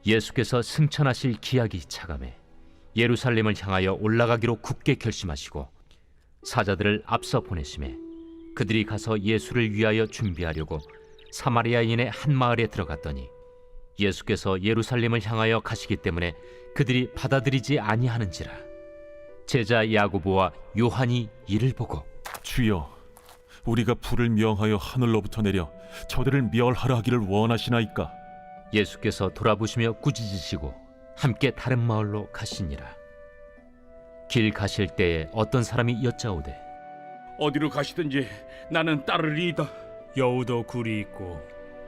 예수께서 승천하실 기약이 차감해 예루살렘을 향하여 올라가기로 굳게 결심하시고 사자들을 앞서 보내심에 그들이 가서 예수를 위하여 준비하려고 사마리아인의 한 마을에 들어갔더니 예수께서 예루살렘을 향하여 가시기 때문에 그들이 받아들이지 아니하는지라. 제자 야고보와 요한이 이를 보고 주여, 우리가 불을 명하여 하늘로부터 내려 저들을 멸하라 하기를 원하시나이까? 예수께서 돌아보시며 꾸짖으시고 함께 다른 마을로 가시니라. 길 가실 때에 어떤 사람이 여짜오되 어디로 가시든지 나는 따르리이다. 여우도 굴이 있고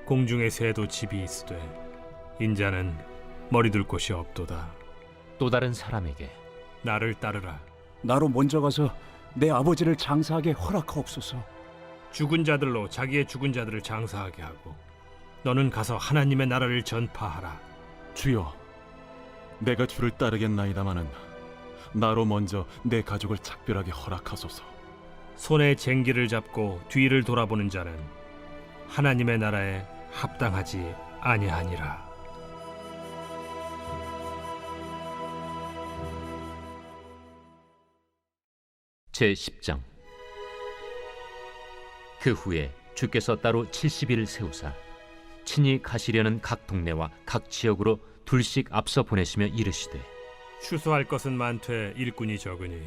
공중의 새도 집이 있으되 인자는 머리 둘 곳이 없도다. 또 다른 사람에게 나를 따르라. 나로 먼저 가서 내 아버지를 장사하게 허락하옵소서. 죽은 자들로 자기의 죽은 자들을 장사하게 하고 너는 가서 하나님의 나라를 전파하라. 주여, 내가 주를 따르겠나이다마는 나로 먼저 내 가족을 작별하게 허락하소서. 손에 쟁기를 잡고 뒤를 돌아보는 자는 하나님의 나라에 합당하지 아니하니라. 제10장. 그 후에 주께서 따로 70일을 세우사 친히 가시려는 각 동네와 각 지역으로 둘씩 앞서 보내시며 이르시되 추수할 것은 많되 일꾼이 적으니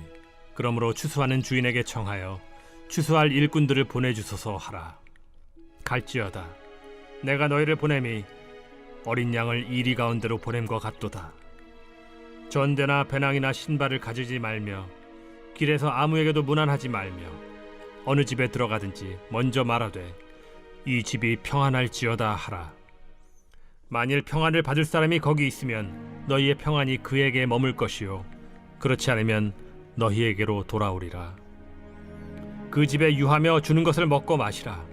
그러므로 추수하는 주인에게 청하여 추수할 일꾼들을 보내주소서 하라. 갈지어다 내가 너희를 보냄이 어린 양을 이리 가운데로 보냄과 같도다. 전대나 배낭이나 신발을 가지지 말며 길에서 아무에게도 문안하지 말며 어느 집에 들어가든지 먼저 말하되 이 집이 평안할지어다 하라. 만일 평안을 받을 사람이 거기 있으면 너희의 평안이 그에게 머물 것이요 그렇지 않으면 너희에게로 돌아오리라. 그 집에 유하며 주는 것을 먹고 마시라.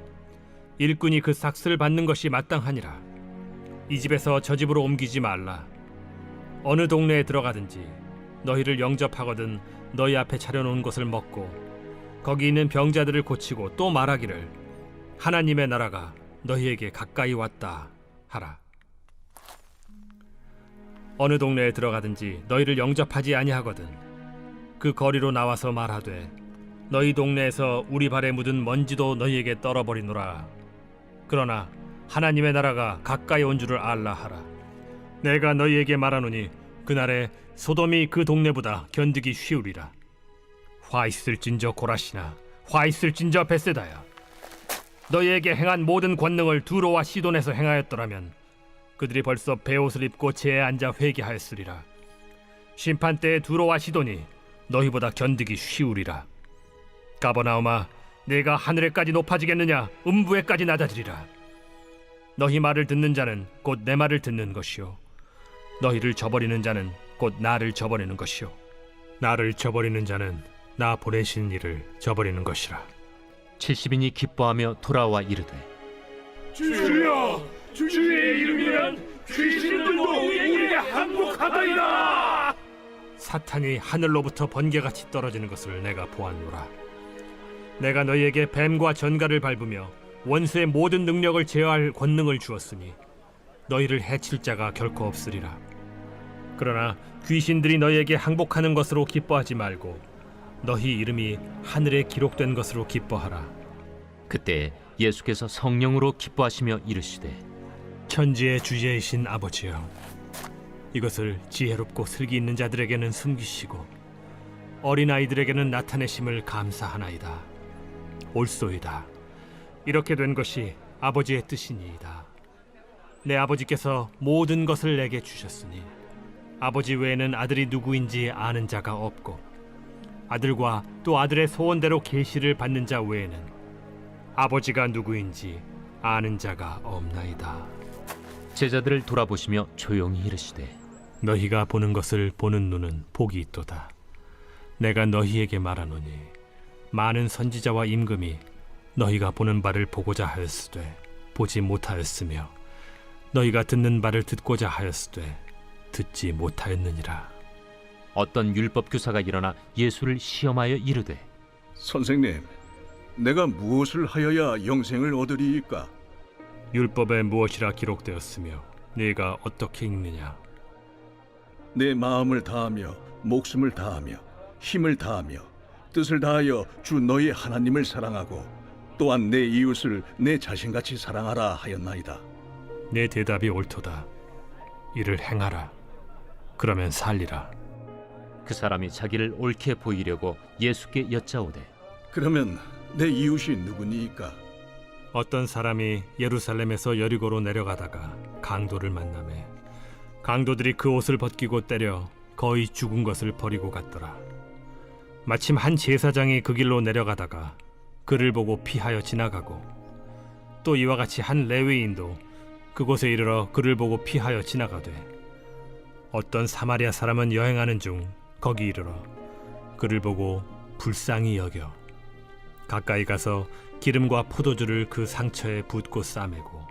일꾼이 그 삭스를 받는 것이 마땅하니라. 이 집에서 저 집으로 옮기지 말라. 어느 동네에 들어가든지 너희를 영접하거든 너희 앞에 차려놓은 것을 먹고 거기 있는 병자들을 고치고 또 말하기를 하나님의 나라가 너희에게 가까이 왔다 하라. 어느 동네에 들어가든지 너희를 영접하지 아니하거든 그 거리로 나와서 말하되 너희 동네에서 우리 발에 묻은 먼지도 너희에게 떨어버리노라. 그러나 하나님의 나라가 가까이 온 줄을 알라 하라. 내가 너희에게 말하노니 그날에 소돔이 그 동네보다 견디기 쉬우리라. 화 있을진저 고라시나 화 있을진저 벳세다야. 너희에게 행한 모든 권능을 두로와 시돈에서 행하였더라면 그들이 벌써 베옷을 입고 제에 앉아 회개하였으리라. 심판 때에 두로와 시돈이 너희보다 견디기 쉬우리라. 가버나움아, 내가 하늘에까지 높아지겠느냐? 음부에까지 낮아지리라. 너희 말을 듣는 자는 곧 내 말을 듣는 것이요 너희를 저버리는 자는 곧 나를 저버리는 것이요 나를 저버리는 자는 나 보내신 이를 저버리는 것이라. 70인이 기뻐하며 돌아와 이르되 주여, 주의 이름이면 귀신들도 우리에게 항복하다이다. 사탄이 하늘로부터 번개같이 떨어지는 것을 내가 보았노라. 내가 너희에게 뱀과 전갈을 밟으며 원수의 모든 능력을 제어할 권능을 주었으니 너희를 해칠 자가 결코 없으리라. 그러나 귀신들이 너희에게 항복하는 것으로 기뻐하지 말고 너희 이름이 하늘에 기록된 것으로 기뻐하라. 그때 예수께서 성령으로 기뻐하시며 이르시되 천지의 주제이신 아버지여, 이것을 지혜롭고 슬기 있는 자들에게는 숨기시고 어린아이들에게는 나타내심을 감사하나이다. 옳소이다. 이렇게 된 것이 아버지의 뜻이니이다. 내 아버지께서 모든 것을 내게 주셨으니 아버지 외에는 아들이 누구인지 아는 자가 없고 아들과 또 아들의 소원대로 계시를 받는 자 외에는 아버지가 누구인지 아는 자가 없나이다. 제자들을 돌아보시며 조용히 이르시되 너희가 보는 것을 보는 눈은 복이 있도다. 내가 너희에게 말하노니 많은 선지자와 임금이 너희가 보는 바를 보고자 하였으되 보지 못하였으며 너희가 듣는 바를 듣고자 하였으되 듣지 못하였느니라. 어떤 율법 교사가 일어나 예수를 시험하여 이르되 선생님, 내가 무엇을 하여야 영생을 얻으리이까? 율법에 무엇이라 기록되었으며 네가 어떻게 읽느냐? 내 마음을 다하며 목숨을 다하며 힘을 다하며 뜻을 다하여 주 너희 하나님을 사랑하고 또한 내 이웃을 내 자신같이 사랑하라 하였나이다. 내 대답이 옳도다. 이를 행하라. 그러면 살리라. 그 사람이 자기를 옳게 보이려고 예수께 여짜오되 그러면 내 이웃이 누구니이까? 어떤 사람이 예루살렘에서 여리고로 내려가다가 강도를 만나매 강도들이 그 옷을 벗기고 때려 거의 죽은 것을 버리고 갔더라. 마침 한 제사장이 그 길로 내려가다가 그를 보고 피하여 지나가고 또 이와 같이 한 레위인도 그곳에 이르러 그를 보고 피하여 지나가되 어떤 사마리아 사람은 여행하는 중 거기 이르러 그를 보고 불쌍히 여겨 가까이 가서 기름과 포도주를 그 상처에 붓고 싸매고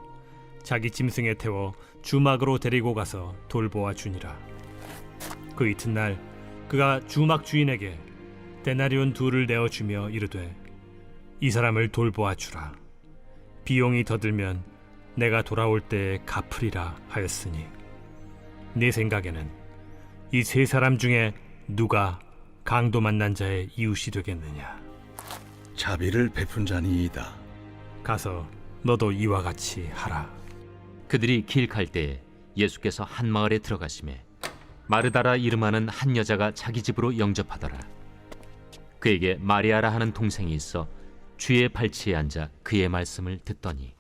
자기 짐승에 태워 주막으로 데리고 가서 돌보아 주니라. 그 이튿날 그가 주막 주인에게 데나리온 2를 내어주며 이르되 이 사람을 돌보아 주라. 비용이 더 들면 내가 돌아올 때에 갚으리라 하였으니 네 생각에는 이 3사람 중에 누가 강도 만난 자의 이웃이 되겠느냐? 자비를 베푼 자니이다. 가서 너도 이와 같이 하라. 그들이 길 갈 때에 예수께서 한 마을에 들어가시매 마르다라 이름하는 한 여자가 자기 집으로 영접하더라. 그에게 마리아라 하는 동생이 있어 주의 발치에 앉아 그의 말씀을 듣더니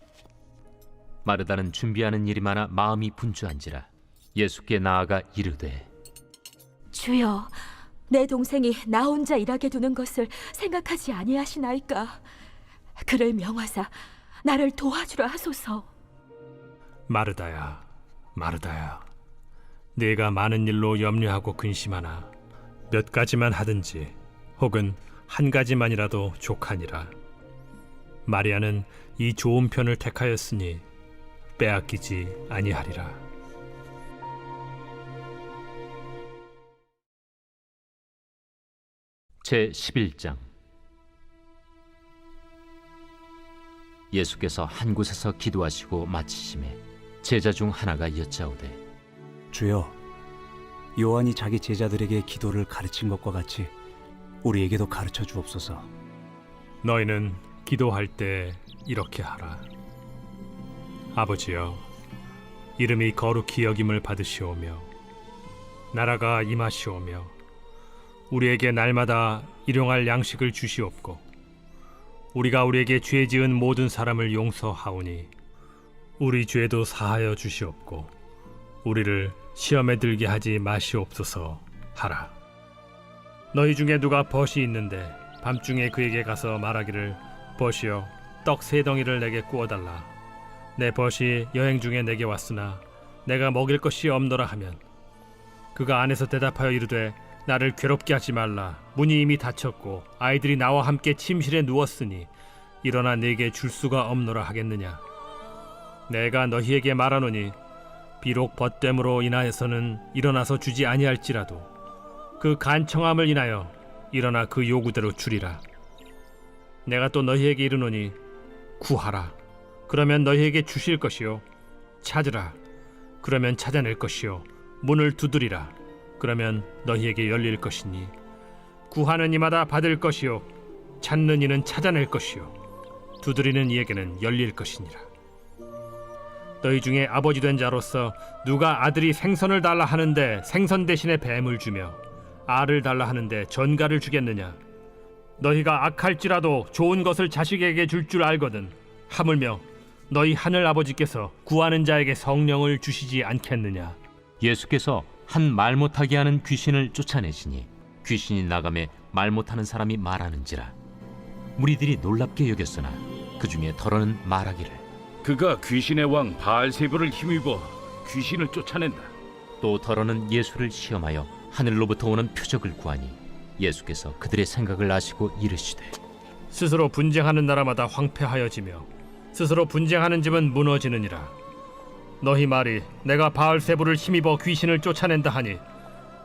마르다는 준비하는 일이 많아 마음이 분주한지라 예수께 나아가 이르되 주여, 내 동생이 나 혼자 일하게 두는 것을 생각하지 아니하시나이까? 그를 명하사 나를 도와주라 하소서. 마르다야, 마르다야, 네가 많은 일로 염려하고 근심하나 몇 가지만 하든지 혹은 한 가지만이라도 족하니라. 마리아는 이 좋은 편을 택하였으니 빼앗기지 아니하리라. 제 11장. 예수께서 한 곳에서 기도하시고 마치심에 제자 중 하나가 여짜오되 주여, 요한이 자기 제자들에게 기도를 가르친 것과 같이 우리에게도 가르쳐 주옵소서. 너희는 기도할 때 이렇게 하라. 아버지여, 이름이 거룩히 여김을 받으시오며 나라가 임하시오며 우리에게 날마다 일용할 양식을 주시옵고 우리가 우리에게 죄 지은 모든 사람을 용서하오니 우리 죄도 사하여 주시옵고 우리를 시험에 들게 하지 마시옵소서 하라. 너희 중에 누가 벗이 있는데 밤중에 그에게 가서 말하기를 벗이여 떡 3덩이를 내게 구워달라. 내 벗이 여행 중에 내게 왔으나 내가 먹일 것이 없노라 하면 그가 안에서 대답하여 이르되 나를 괴롭게 하지 말라. 문이 이미 닫혔고 아이들이 나와 함께 침실에 누웠으니 일어나 네게 줄 수가 없노라 하겠느냐? 내가 너희에게 말하노니 비록 벗됨으로 인하여서는 일어나서 주지 아니할지라도 그 간청함을 인하여 일어나 그 요구대로 주리라. 내가 또 너희에게 이르노니 구하라. 그러면 너희에게 주실 것이요. 찾으라. 그러면 찾아낼 것이요. 문을 두드리라. 그러면 너희에게 열릴 것이니 구하는 이마다 받을 것이요 찾는 이는 찾아낼 것이요 두드리는 이에게는 열릴 것이니라. 너희 중에 아버지 된 자로서 누가 아들이 생선을 달라 하는데 생선 대신에 뱀을 주며 알을 달라 하는데 전갈을 주겠느냐? 너희가 악할지라도 좋은 것을 자식에게 줄 줄 알거든. 하물며 너희 하늘 아버지께서 구하는 자에게 성령을 주시지 않겠느냐? 예수께서 한 말 못하게 하는 귀신을 쫓아내시니 귀신이 나가매 말 못하는 사람이 말하는지라. 무리들이 놀랍게 여겼으나 그 중에 더러는 말하기를 그가 귀신의 왕 바알세불을 힘입어 귀신을 쫓아낸다. 또 더러는 예수를 시험하여 하늘로부터 오는 표적을 구하니 예수께서 그들의 생각을 아시고 이르시되 스스로 분쟁하는 나라마다 황폐하여지며 스스로 분쟁하는 집은 무너지느니라. 너희 말이 내가 바알세불을 힘입어 귀신을 쫓아낸다 하니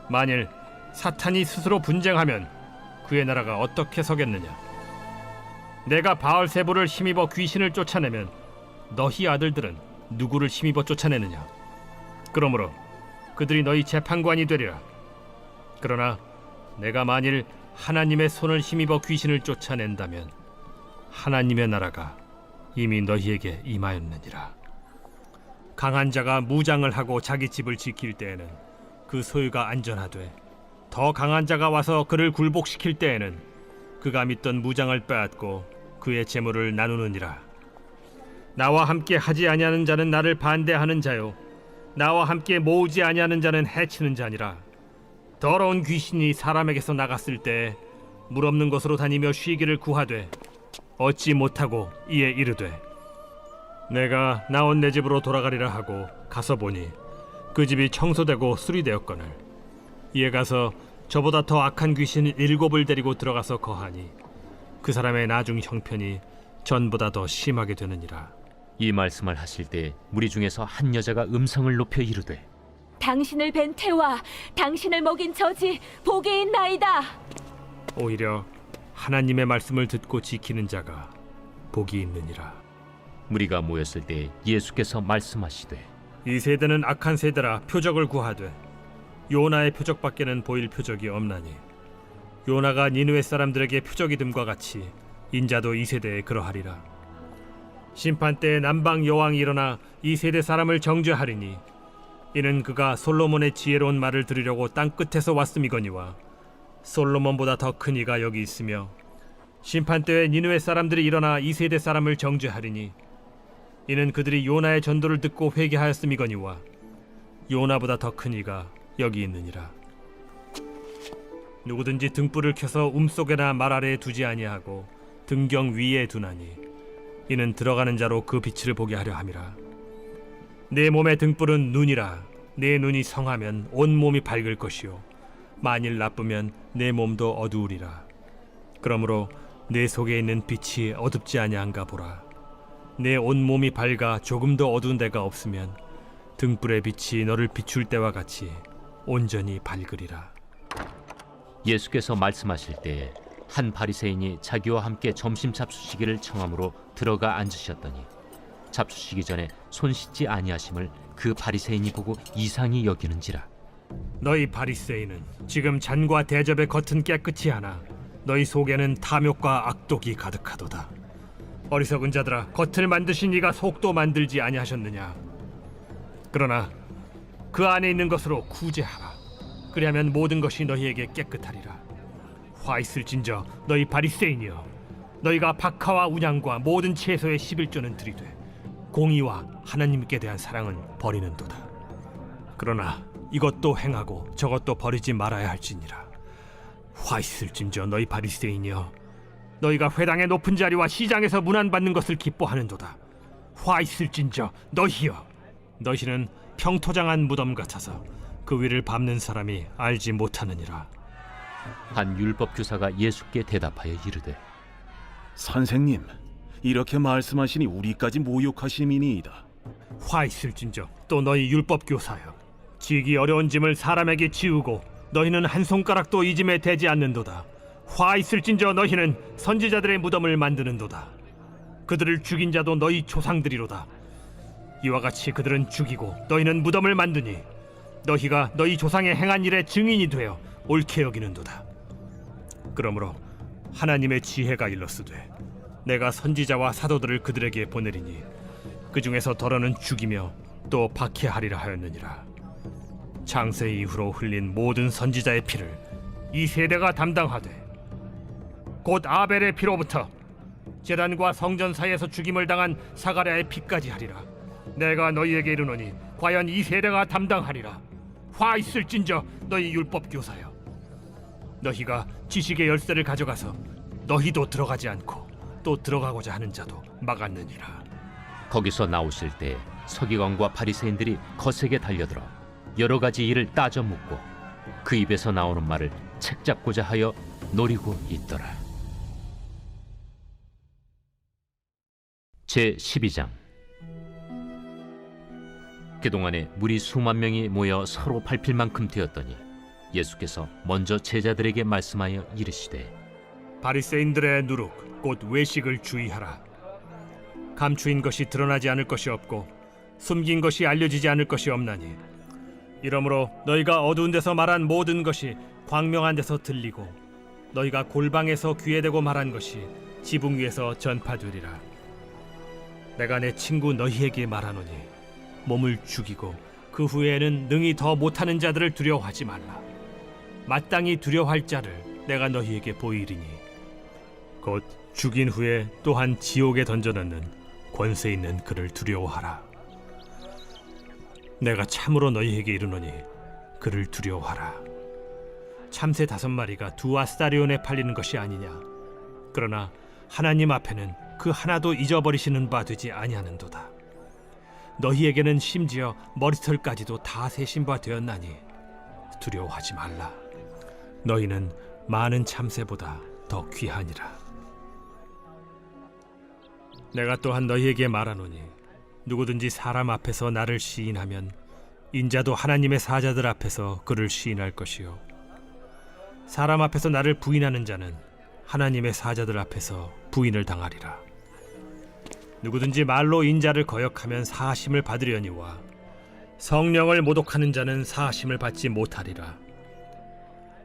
만일 사탄이 스스로 분쟁하면 그의 나라가 어떻게 서겠느냐? 내가 바알세불을 힘입어 귀신을 쫓아내면 너희 아들들은 누구를 힘입어 쫓아내느냐? 그러므로 그들이 너희 재판관이 되리라. 그러나 내가 만일 하나님의 손을 힘입어 귀신을 쫓아낸다면 하나님의 나라가 이미 너희에게 임하였느니라. 강한 자가 무장을 하고 자기 집을 지킬 때에는 그 소유가 안전하되, 더 강한 자가 와서 그를 굴복시킬 때에는 그가 믿던 무장을 빼앗고 그의 재물을 나누느니라. 나와 함께 하지 아니하는 자는 나를 반대하는 자요, 나와 함께 모으지 아니하는 자는 해치는 자니라. 더러운 귀신이 사람에게서 나갔을 때 물 없는 곳으로 다니며 쉬기를 구하되 얻지 못하고 이에 이르되, 내가 나온 내 집으로 돌아가리라 하고 가서 보니 그 집이 청소되고 수리되었거늘, 이에 가서 저보다 더 악한 귀신 7을 데리고 들어가서 거하니 그 사람의 나중 형편이 전보다 더 심하게 되느니라. 이 말씀을 하실 때 무리 중에서 한 여자가 음성을 높여 이르되, 당신을 뵌 태와 당신을 먹인 저지 복이 있나이다. 오히려 하나님의 말씀을 듣고 지키는 자가 복이 있느니라. 무리가 모였을 때 예수께서 말씀하시되, 이 세대는 악한 세대라 표적을 구하되 요나의 표적밖에는 보일 표적이 없나니, 요나가 니느웨 사람들에게 표적이 됨과 같이 인자도 이 세대에 그러하리라. 심판 때에 남방 여왕이 일어나 이 세대 사람을 정죄하리니, 이는 그가 솔로몬의 지혜로운 말을 들으려고 땅 끝에서 왔음이거니와 솔로몬보다 더 큰 이가 여기 있으며, 심판 때에 니느웨 사람들이 일어나 이 세대 사람을 정죄하리니, 이는 그들이 요나의 전도를 듣고 회개하였음이거니와 요나보다 더 큰 이가 여기 있느니라. 누구든지 등불을 켜서 움속에나 말 아래에 두지 아니하고 등경 위에 두나니, 이는 들어가는 자로 그 빛을 보게 하려 함이라. 내 몸의 등불은 눈이라. 내 눈이 성하면 온 몸이 밝을 것이요, 만일 나쁘면 내 몸도 어두우리라. 그러므로 내 속에 있는 빛이 어둡지 아니한가 보라. 내 온 몸이 밝아 조금도 어두운 데가 없으면 등불의 빛이 너를 비출 때와 같이 온전히 밝으리라. 예수께서 말씀하실 때에 한 바리새인이 자기와 함께 점심 잡수시기를 청함으로 들어가 앉으셨더니, 잡수시기 전에 손 씻지 아니하심을 그 바리새인이 보고 이상히 여기는지라. 너희 바리새인은 지금 잔과 대접의 겉은 깨끗이 하나 너희 속에는 탐욕과 악독이 가득하도다. 어리석은 자들아, 겉을 만드신 이가 속도 만들지 아니하셨느냐? 그러나 그 안에 있는 것으로 구제하라. 그리하면 모든 것이 너희에게 깨끗하리라. 화 있을진저 너희 바리새인이여, 너희가 박하와 운양과 모든 채소의 11조는 들이되 공의와 하나님께 대한 사랑은 버리는도다. 그러나 이것도 행하고 저것도 버리지 말아야 할지니라. 화 있을진저 너희 바리새인이여, 너희가 회당의 높은 자리와 시장에서 문안받는 것을 기뻐하는도다. 화 있을진저 너희여, 너희는 평토장한 무덤 같아서 그 위를 밟는 사람이 알지 못하느니라. 한 율법 교사가 예수께 대답하여 이르되, 선생님, 이렇게 말씀하시니 우리까지 모욕하심이니이다. 화 있을진저 또 너희 율법 교사여, 지기 어려운 짐을 사람에게 지우고 너희는 한 손가락도 이 짐에 대지 않는도다. 화 있을진저 너희는 선지자들의 무덤을 만드는도다. 그들을 죽인 자도 너희 조상들이로다. 이와 같이 그들은 죽이고 너희는 무덤을 만드니, 너희가 너희 조상의 행한 일의 증인이 되어 옳게 여기는도다. 그러므로 하나님의 지혜가 일렀으되, 내가 선지자와 사도들을 그들에게 보내리니 그 중에서 더러는 죽이며 또 박해하리라 하였느니라. 창세 이후로 흘린 모든 선지자의 피를 이 세대가 담당하되, 곧 아벨의 피로부터 제단과 성전 사이에서 죽임을 당한 사가랴의 피까지 하리라. 내가 너희에게 이르노니 과연 이 세대가 담당하리라. 화 있을진저 너희 율법 교사여, 너희가 지식의 열쇠를 가져가서 너희도 들어가지 않고 또 들어가고자 하는 자도 막았느니라. 거기서 나오실 때 서기관과 바리새인들이 거세게 달려들어 여러 가지 일을 따져 묻고 그 입에서 나오는 말을 책잡고자 하여 노리고 있더라. 제12장. 그동안에 무리 수만 명이 모여 서로 밟힐 만큼 되었더니 예수께서 먼저 제자들에게 말씀하여 이르시되, 바리새인들의 누룩 곧 외식을 주의하라. 감추인 것이 드러나지 않을 것이 없고 숨긴 것이 알려지지 않을 것이 없나니, 이러므로 너희가 어두운 데서 말한 모든 것이 광명한 데서 들리고 너희가 골방에서 귀에 대고 말한 것이 지붕 위에서 전파되리라. 내가 내 친구 너희에게 말하노니 몸을 죽이고 그 후에는 능히 더 못하는 자들을 두려워하지 말라. 마땅히 두려워할 자를 내가 너희에게 보이리니 곧 죽인 후에 또한 지옥에 던져넣는 권세 있는 그를 두려워하라. 내가 참으로 너희에게 이르노니 그를 두려워하라. 참새 5마리가 2아스타리온에 팔리는 것이 아니냐. 그러나 하나님 앞에는 그 하나도 잊어버리시는 바 되지 아니하는도다. 너희에게는 심지어 머리털까지도 다 세신 바 되었나니 두려워하지 말라. 너희는 많은 참새보다 더 귀하니라. 내가 또한 너희에게 말하노니 누구든지 사람 앞에서 나를 시인하면 인자도 하나님의 사자들 앞에서 그를 시인할 것이요 사람 앞에서 나를 부인하는 자는 하나님의 사자들 앞에서 부인을 당하리라. 누구든지 말로 인자를 거역하면 사하심을 받으려니와 성령을 모독하는 자는 사하심을 받지 못하리라.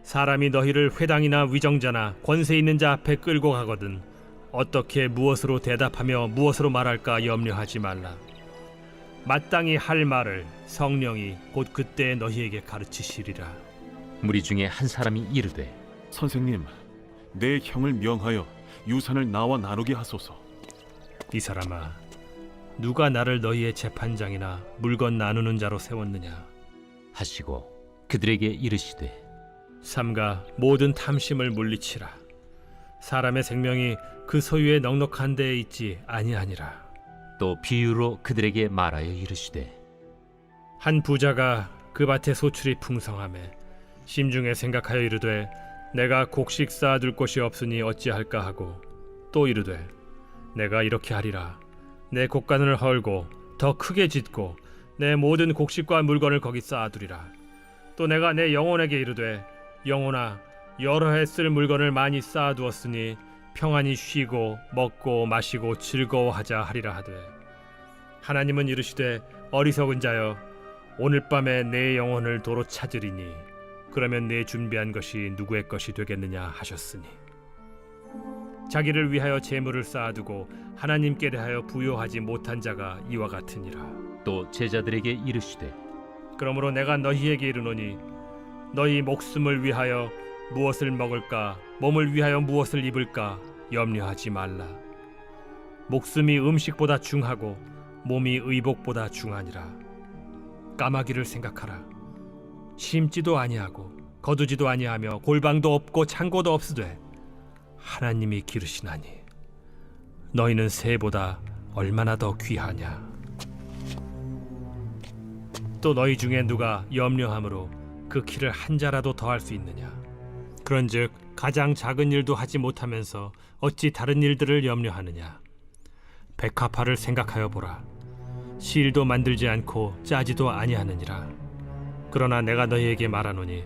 사람이 너희를 회당이나 위정자나 권세 있는 자 앞에 끌고 가거든 어떻게 무엇으로 대답하며 무엇으로 말할까 염려하지 말라. 마땅히 할 말을 성령이 곧 그때 너희에게 가르치시리라. 무리 중에 한 사람이 이르되 선생님, 내 형을 명하여 유산을 나와 나누게 하소서. 이 사람아, 누가 나를 너희의 재판장이나 물건 나누는 자로 세웠느냐. 하시고 그들에게 이르시되 삼가 모든 탐심을 물리치라. 사람의 생명이 그 소유의 넉넉한 데에 있지 아니하니라. 또 비유로 그들에게 말하여 이르시되 한 부자가 그 밭에 소출이 풍성하매 심중에 생각하여 이르되 내가 곡식 쌓아둘 곳이 없으니 어찌할까 하고 또 이르되 내가 이렇게 하리라. 내 곡간을 헐고 더 크게 짓고 내 모든 곡식과 물건을 거기 쌓아두리라. 또 내가 내 영혼에게 이르되 영혼아, 여러 해 쓸 물건을 많이 쌓아두었으니 평안히 쉬고 먹고 마시고 즐거워하자 하리라 하되 하나님은 이르시되 어리석은 자여, 오늘 밤에 내 영혼을 도로 찾으리니 그러면 내 준비한 것이 누구의 것이 되겠느냐 하셨으니 자기를 위하여 재물을 쌓아두고 하나님께 대하여 부요하지 못한 자가 이와 같으니라. 또 제자들에게 이르시되 그러므로 내가 너희에게 이르노니 너희 목숨을 위하여 무엇을 먹을까 몸을 위하여 무엇을 입을까 염려하지 말라. 목숨이 음식보다 중하고 몸이 의복보다 중하니라. 까마귀를 생각하라. 심지도 아니하고 거두지도 아니하며 골방도 없고 창고도 없으되 하나님이 기르시나니 너희는 새보다 얼마나 더 귀하냐. 또 너희 중에 누가 염려함으로 그 키를 한 자라도 더할 수 있느냐. 그런즉 가장 작은 일도 하지 못하면서 어찌 다른 일들을 염려하느냐. 백합화를 생각하여 보라. 실도 만들지 않고 짜지도 아니하느니라. 그러나 내가 너희에게 말하노니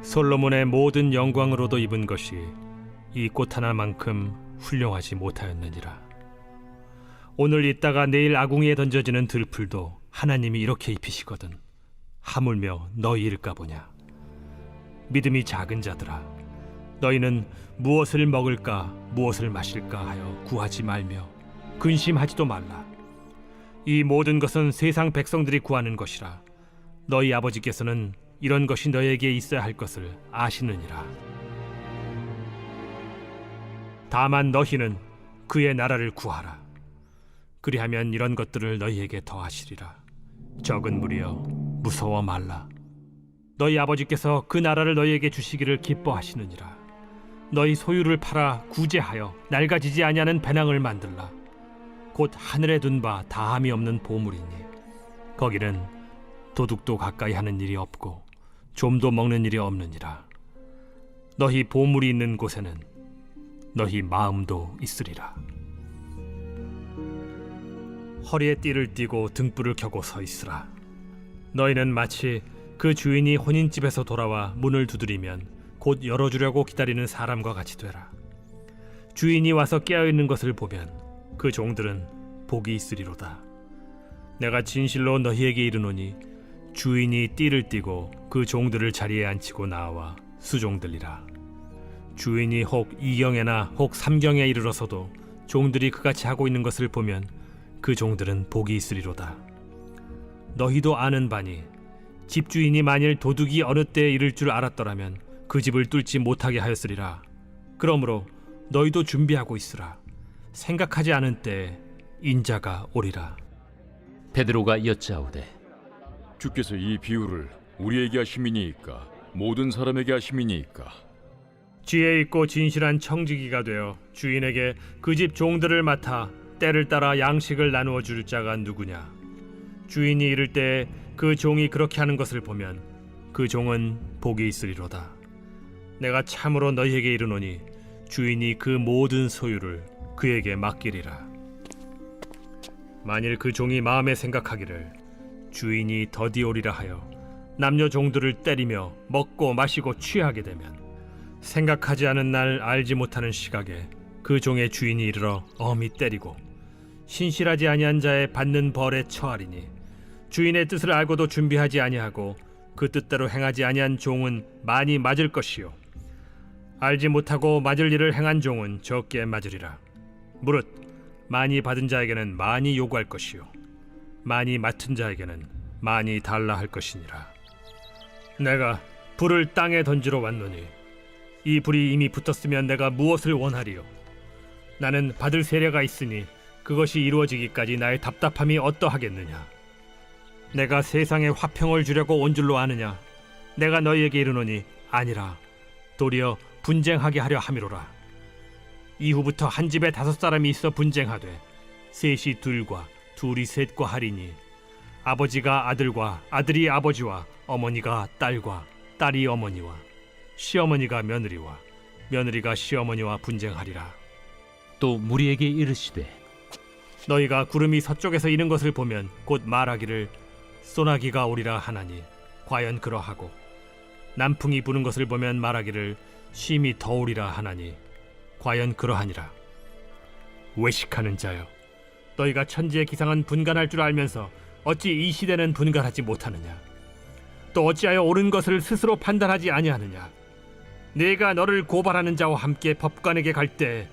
솔로몬의 모든 영광으로도 입은 것이 이 꽃 하나만큼 훌륭하지 못하였느니라. 오늘 있다가 내일 아궁이에 던져지는 들풀도 하나님이 이렇게 입히시거든 하물며 너희일까 보냐. 믿음이 작은 자들아, 너희는 무엇을 먹을까 무엇을 마실까 하여 구하지 말며 근심하지도 말라. 이 모든 것은 세상 백성들이 구하는 것이라. 너희 아버지께서는 이런 것이 너희에게 있어야 할 것을 아시느니라. 다만 너희는 그의 나라를 구하라. 그리하면 이런 것들을 너희에게 더하시리라. 적은 무리여, 무서워 말라. 너희 아버지께서 그 나라를 너희에게 주시기를 기뻐하시느니라. 너희 소유를 팔아 구제하여 낡아지지 아니하는 배낭을 만들라. 곧 하늘에 둔 바 다함이 없는 보물이니 거기는 도둑도 가까이 하는 일이 없고 좀도 먹는 일이 없느니라. 너희 보물이 있는 곳에는 너희 마음도 있으리라. 허리에 띠를 띠고 등불을 켜고 서 있으라. 너희는 마치 그 주인이 혼인집에서 돌아와 문을 두드리면 곧 열어주려고 기다리는 사람과 같이 되라. 주인이 와서 깨어있는 것을 보면 그 종들은 복이 있으리로다. 내가 진실로 너희에게 이르노니 주인이 띠를 띠고 그 종들을 자리에 앉히고 나와 수종들리라. 주인이 혹 이경에나 혹 삼경에 이르러서도 종들이 그같이 하고 있는 것을 보면 그 종들은 복이 있으리로다. 너희도 아는 바니 집주인이 만일 도둑이 어느 때에 이를 줄 알았더라면 그 집을 뚫지 못하게 하였으리라. 그러므로 너희도 준비하고 있으라. 생각하지 않은 때에 인자가 오리라. 베드로가 여짜오되 주께서 이 비유를 우리에게 하심이니이까 모든 사람에게 하심이니이까? 지혜 있고 진실한 청지기가 되어 주인에게 그 집 종들을 맡아 때를 따라 양식을 나누어 줄 자가 누구냐? 주인이 이를 때에 그 종이 그렇게 하는 것을 보면 그 종은 복이 있으리로다. 내가 참으로 너희에게 이르노니 주인이 그 모든 소유를 그에게 맡기리라. 만일 그 종이 마음에 생각하기를 주인이 더디 오리라 하여 남녀 종들을 때리며 먹고 마시고 취하게 되면 생각하지 않은 날 알지 못하는 시각에 그 종의 주인이 이르러 엄히 때리고 신실하지 아니한 자의 받는 벌에 처하리니 주인의 뜻을 알고도 준비하지 아니하고 그 뜻대로 행하지 아니한 종은 많이 맞을 것이요 알지 못하고 맞을 일을 행한 종은 적게 맞으리라. 무릇 많이 받은 자에게는 많이 요구할 것이요 많이 맡은 자에게는 많이 달라 할 것이니라. 내가 불을 땅에 던지러 왔노니 이 불이 이미 붙었으면 내가 무엇을 원하리요? 나는 받을 세례가 있으니 그것이 이루어지기까지 나의 답답함이 어떠하겠느냐? 내가 세상에 화평을 주려고 온 줄로 아느냐? 내가 너희에게 이르노니 아니라 도리어 분쟁하게 하려 함이로라. 이후부터 한 집에 5사람이 있어 분쟁하되 셋이 둘과 둘이 셋과 하리니 아버지가 아들과 아들이 아버지와 어머니가 딸과 딸이 어머니와 시어머니가 며느리와 며느리가 시어머니와 분쟁하리라. 또 무리에게 이르시되 너희가 구름이 서쪽에서 이는 것을 보면 곧 말하기를 소나기가 오리라 하나니 과연 그러하고 남풍이 부는 것을 보면 말하기를 심히 더우리라 하나니 과연 그러하니라. 외식하는 자여, 너희가 천지의 기상은 분간할 줄 알면서 어찌 이 시대는 분간하지 못하느냐? 또 어찌하여 옳은 것을 스스로 판단하지 아니하느냐? 네가 너를 고발하는 자와 함께 법관에게 갈 때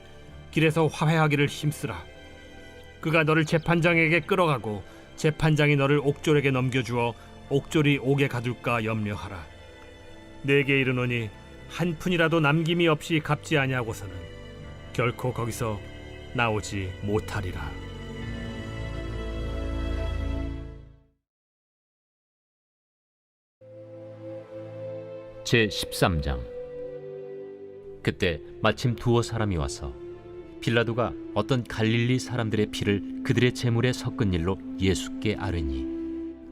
길에서 화해하기를 힘쓰라. 그가 너를 재판장에게 끌어가고 재판장이 너를 옥졸에게 넘겨주어 옥졸이 옥에 가둘까 염려하라. 내게 이르노니 한 푼이라도 남김이 없이 갚지 아니하고서는 결코 거기서 나오지 못하리라. 제 13장. 그때 마침 두어 사람이 와서 빌라도가 어떤 갈릴리 사람들의 피를 그들의 제물에 섞은 일로 예수께 아뢰니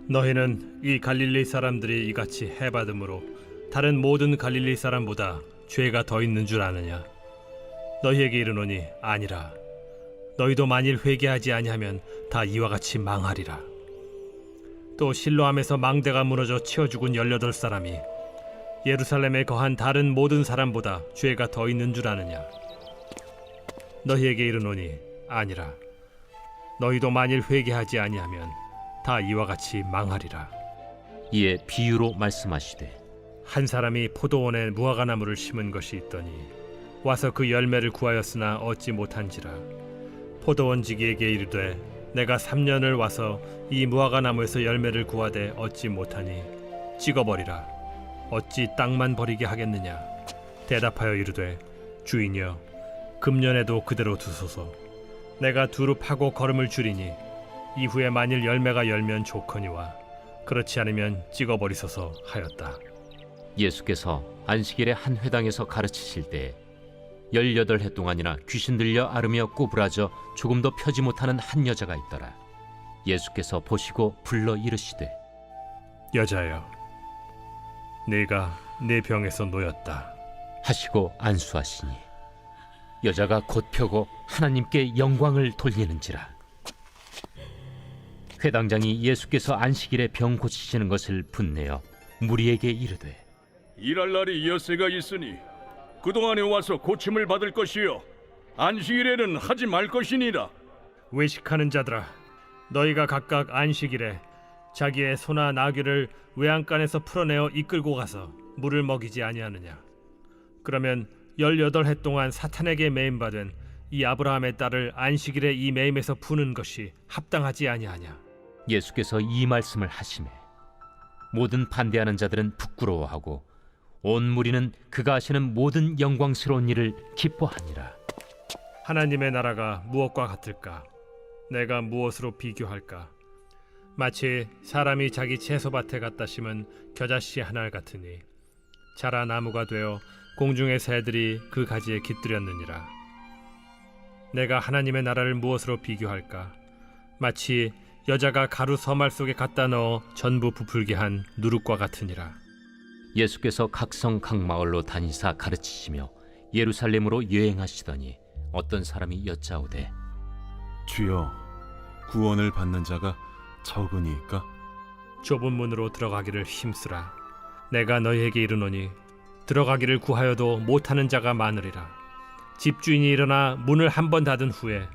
너희는 이 갈릴리 사람들이 이같이 해받음으로 다른 모든 갈릴리 사람보다 죄가 더 있는 줄 아느냐? 너희에게 이르노니 아니라. 너희도 만일 회개하지 아니하면 다 이와 같이 망하리라. 또 실로암에서 망대가 무너져 치어 죽은 18사람이 예루살렘에 거한 다른 모든 사람보다 죄가 더 있는 줄 아느냐? 너희에게 이르노니 아니라. 너희도 만일 회개하지 아니하면 다 이와 같이 망하리라. 이에 비유로 말씀하시되 한 사람이 포도원에 무화과나무를 심은 것이 있더니 와서 그 열매를 구하였으나 얻지 못한지라. 포도원 지기에게 이르되 내가 3년을 와서 이 무화과나무에서 열매를 구하되 얻지 못하니 찍어버리라. 어찌 땅만 버리게 하겠느냐? 대답하여 이르되 주인이여 금년에도 그대로 두소서. 내가 두루 파고 거름을 줄이니 이후에 만일 열매가 열면 좋거니와 그렇지 않으면 찍어버리소서 하였다. 예수께서 안식일에 한 회당에서 가르치실 때에 18해 동안이나 귀신 들려 앓으며 꼬부라져 조금도 펴지 못하는 한 여자가 있더라. 예수께서 보시고 불러 이르시되 여자여, 네가 내 병에서 놓였다 하시고 안수하시니 여자가 곧 펴고 하나님께 영광을 돌리는지라. 회당장이 예수께서 안식일에 병 고치시는 것을 분내어 무리에게 이르되 일할 날이 엿새가 있으니 그동안에 와서 고침을 받을 것이요 안식일에는 하지 말 것이니라. 외식하는 자들아, 너희가 각각 안식일에 자기의 소나 나귀를 외양간에서 풀어내어 이끌고 가서 물을 먹이지 아니하느냐? 그러면 18해 동안 사탄에게 매임받은 이 아브라함의 딸을 안식일에 이 매임에서 푸는 것이 합당하지 아니하냐? 예수께서 이 말씀을 하시매 모든 반대하는 자들은 부끄러워하고 온 무리는 그가 하시는 모든 영광스러운 일을 기뻐하니라. 하나님의 나라가 무엇과 같을까? 내가 무엇으로 비교할까? 마치 사람이 자기 채소밭에 갖다 심은 겨자씨 하나 같으니 자라 나무가 되어 공중의 새들이 그 가지에 깃들였느니라. 내가 하나님의 나라를 무엇으로 비교할까? 마치 여자가 가루 서말 속에 갖다 넣어 전부 부풀게 한 누룩과 같으니라. 예수께서 각성 각 마을로 다니사 가르치시며 예루살렘으로 여행하시더니 어떤 사람이 여짜오되 주여, 구원을 받는 자가 적으니까? 좁은 문으로 들어가기를 힘쓰라. 내가 너희에게 이르노니 들어가기를 구하여도 못하는 자가 많으리라. 집주인이 일어나 문을 한 번 닫은 후에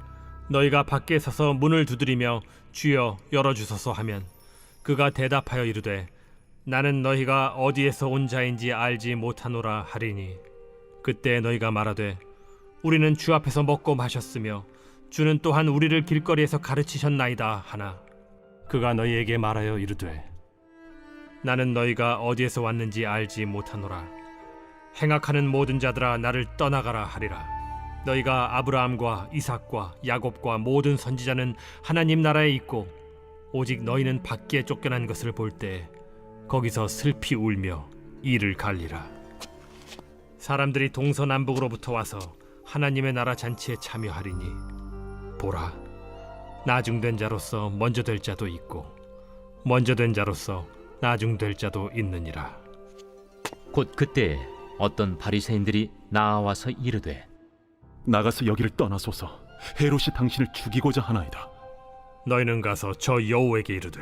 너희가 밖에 서서 문을 두드리며 주여 열어주소서 하면 그가 대답하여 이르되 나는 너희가 어디에서 온 자인지 알지 못하노라 하리니 그때 너희가 말하되 우리는 주 앞에서 먹고 마셨으며 주는 또한 우리를 길거리에서 가르치셨나이다 하나 그가 너희에게 말하여 이르되 나는 너희가 어디에서 왔는지 알지 못하노라. 행악하는 모든 자들아 나를 떠나가라 하리라. 너희가 아브라함과 이삭과 야곱과 모든 선지자는 하나님 나라에 있고 오직 너희는 밖에 쫓겨난 것을 볼 때 거기서 슬피 울며 이를 갈리라. 사람들이 동서남북으로부터 와서 하나님의 나라 잔치에 참여하리니 보라, 나중된 자로서 먼저 될 자도 있고 먼저 된 자로서 나중될 자도 있느니라. 곧 그때에 어떤 바리새인들이 나와서 이르되 나가서 여기를 떠나소서. 헤롯이 당신을 죽이고자 하나이다. 너희는 가서 저 여호에게 이르되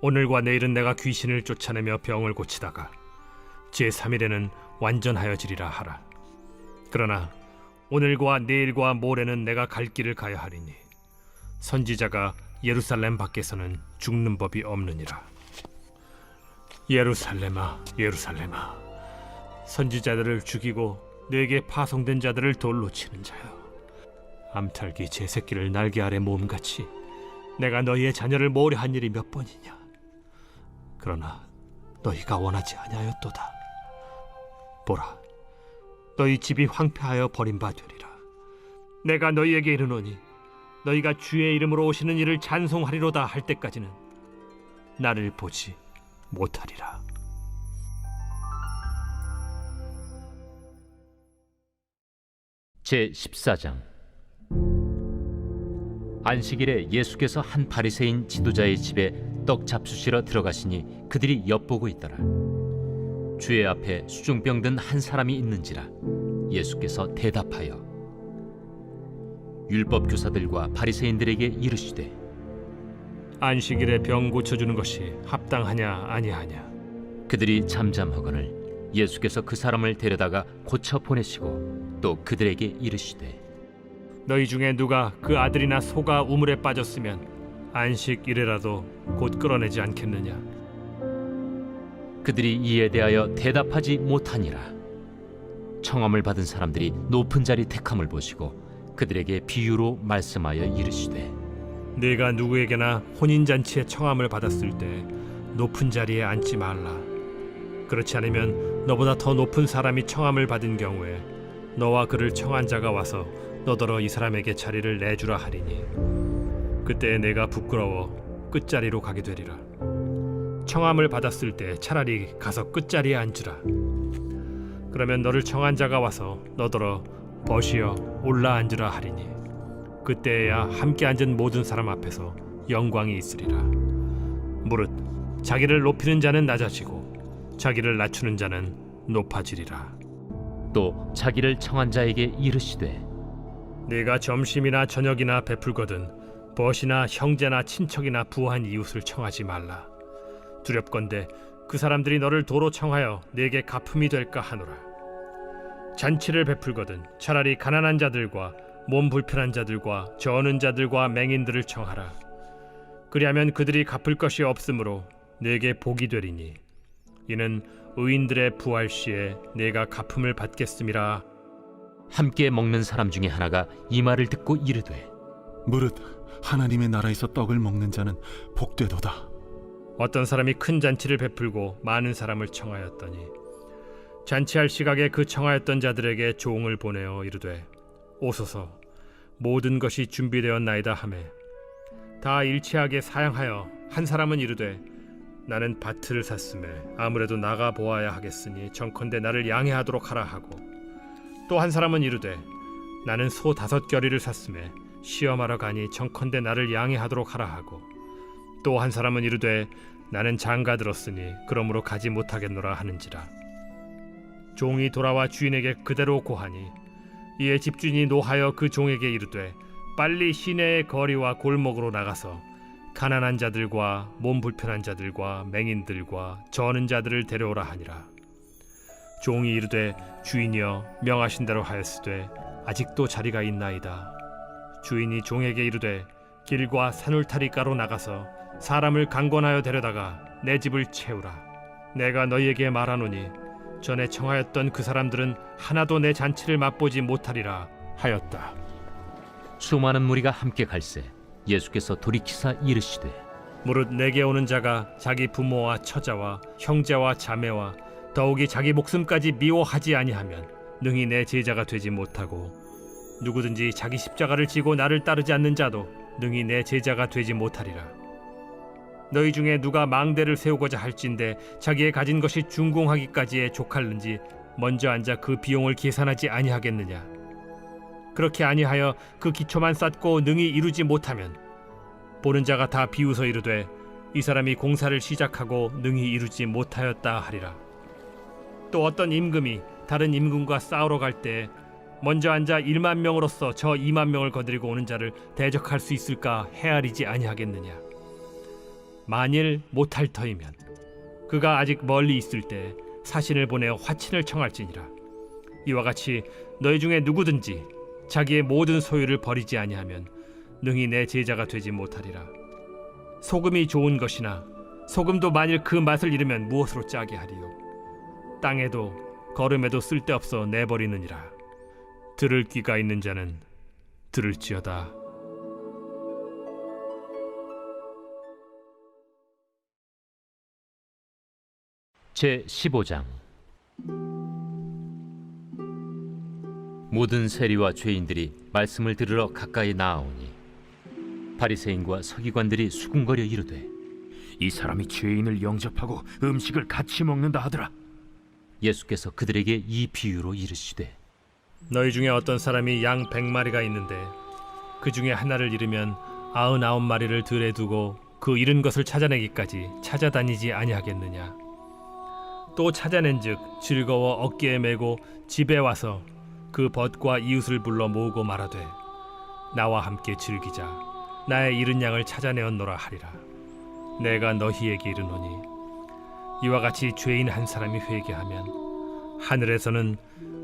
오늘과 내일은 내가 귀신을 쫓아내며 병을 고치다가 제3일에는 완전하여지리라 하라. 그러나 오늘과 내일과 모레는 내가 갈 길을 가야 하리니 선지자가 예루살렘 밖에서는 죽는 법이 없느니라. 예루살렘아, 예루살렘아, 선지자들을 죽이고 내게 파송된 자들을 돌로 치는 자여, 암탉이 제 새끼를 날개 아래 모음같이 내가 너희의 자녀를 모려한 일이 몇 번이냐? 그러나 너희가 원하지 아니하였도다. 보라, 너희 집이 황폐하여 버림받으리라. 내가 너희에게 이르노니 너희가 주의 이름으로 오시는 이를 찬송하리로다 할 때까지는 나를 보지 못하리라. 제14장. 안식일에 예수께서 한 바리새인 지도자의 집에 떡 잡수시러 들어가시니 그들이 엿보고 있더라. 주의 앞에 수중병 든 한 사람이 있는지라. 예수께서 대답하여 율법 교사들과 바리새인들에게 이르시되 안식일에 병 고쳐주는 것이 합당하냐 아니하냐? 그들이 잠잠하거늘 예수께서 그 사람을 데려다가 고쳐 보내시고 또 그들에게 이르시되 너희 중에 누가 그 아들이나 소가 우물에 빠졌으면 안식일에라도 곧 끌어내지 않겠느냐? 그들이 이에 대하여 대답하지 못하니라. 청함을 받은 사람들이 높은 자리 택함을 보시고 그들에게 비유로 말씀하여 이르시되 네가 누구에게나 혼인잔치에 청함을 받았을 때 높은 자리에 앉지 말라. 그렇지 않으면 너보다 더 높은 사람이 청함을 받은 경우에 너와 그를 청한 자가 와서 너더러 이 사람에게 자리를 내주라 하리니 그때 내가 부끄러워 끝자리로 가게 되리라. 청함을 받았을 때 차라리 가서 끝자리에 앉으라. 그러면 너를 청한 자가 와서 너더러 벗이여 올라 앉으라 하리니 그때야 함께 앉은 모든 사람 앞에서 영광이 있으리라. 무릇 자기를 높이는 자는 낮아지고 자기를 낮추는 자는 높아지리라. 또 자기를 청한 자에게 이르시되 네가 점심이나 저녁이나 베풀거든 벗이나 형제나 친척이나 부한 이웃을 청하지 말라. 두렵건대 그 사람들이 너를 도로 청하여 네게 갚음이 될까 하노라. 잔치를 베풀거든 차라리 가난한 자들과 몸 불편한 자들과 저는 자들과 맹인들을 청하라. 그리하면 그들이 갚을 것이 없으므로 내게 복이 되리니 이는 의인들의 부활 시에 내가 갚음을 받겠음이라. 함께 먹는 사람 중에 하나가 이 말을 듣고 이르되 무릇 하나님의 나라에서 떡을 먹는 자는 복되도다. 어떤 사람이 큰 잔치를 베풀고 많은 사람을 청하였더니 잔치할 시각에 그 청하였던 자들에게 종을 보내어 이르되 오소서, 모든 것이 준비되었나이다 하매 다 일치하게 사양하여 한 사람은 이르되 나는 밭을 샀음에 아무래도 나가 보아야 하겠으니 정컨대 나를 양해하도록 하라 하고, 또 한 사람은 이르되 나는 소 5겨리를 샀음에 시험하러 가니 정컨대 나를 양해하도록 하라 하고, 또 한 사람은 이르되 나는 장가 들었으니 그러므로 가지 못하겠노라 하는지라. 종이 돌아와 주인에게 그대로 고하니 이에 집주인이 노하여 그 종에게 이르되 빨리 시내의 거리와 골목으로 나가서 가난한 자들과 몸 불편한 자들과 맹인들과 저는 자들을 데려오라 하니라. 종이 이르되 주인이여 명하신 대로 하였으되 아직도 자리가 있나이다. 주인이 종에게 이르되 길과 산울타리가로 나가서 사람을 강권하여 데려다가 내 집을 채우라. 내가 너희에게 말하노니 전에 청하였던 그 사람들은 하나도 내 잔치를 맛보지 못하리라 하였다. 수많은 무리가 함께 갈새 예수께서 돌이키사 이르시되 무릇 내게 오는 자가 자기 부모와 처자와 형제와 자매와 더욱이 자기 목숨까지 미워하지 아니하면 능히 내 제자가 되지 못하고, 누구든지 자기 십자가를 지고 나를 따르지 않는 자도 능히 내 제자가 되지 못하리라. 너희 중에 누가 망대를 세우고자 할진대 자기의 가진 것이 준공하기까지에 족할는지 먼저 앉아 그 비용을 계산하지 아니하겠느냐. 그렇게 아니하여 그 기초만 쌓고 능히 이루지 못하면 보는 자가 다 비웃어 이르되 이 사람이 공사를 시작하고 능히 이루지 못하였다 하리라. 또 어떤 임금이 다른 임금과 싸우러 갈 때 먼저 앉아 1만 명으로서 저 2만 명을 거느리고 오는 자를 대적할 수 있을까 헤아리지 아니하겠느냐. 만일 못할 터이면 그가 아직 멀리 있을 때 사신을 보내어 화친을 청할지니라. 이와 같이 너희 중에 누구든지 자기의 모든 소유를 버리지 아니하면 능히 내 제자가 되지 못하리라. 소금이 좋은 것이나 소금도 만일 그 맛을 잃으면 무엇으로 짜게 하리요. 땅에도 거름에도 쓸데없어 내버리느니라. 들을 귀가 있는 자는 들을지어다. 제 15장. 모든 세리와 죄인들이 말씀을 들으러 가까이 나아오니 바리새인과 서기관들이 수군거려 이르되 이 사람이 죄인을 영접하고 음식을 같이 먹는다 하더라. 예수께서 그들에게 이 비유로 이르시되 너희 중에 어떤 사람이 양 100마리가 있는데 그 중에 하나를 잃으면 99마리를 들에 두고 그 잃은 것을 찾아내기까지 찾아다니지 아니하겠느냐. 또 찾아낸즉 즐거워 어깨에 메고 집에 와서 그 벗과 이웃을 불러 모으고 말하되 나와 함께 즐기자. 나의 잃은 양을 찾아내었노라 하리라. 내가 너희에게 이르노니 이와 같이 죄인 한 사람이 회개하면 하늘에서는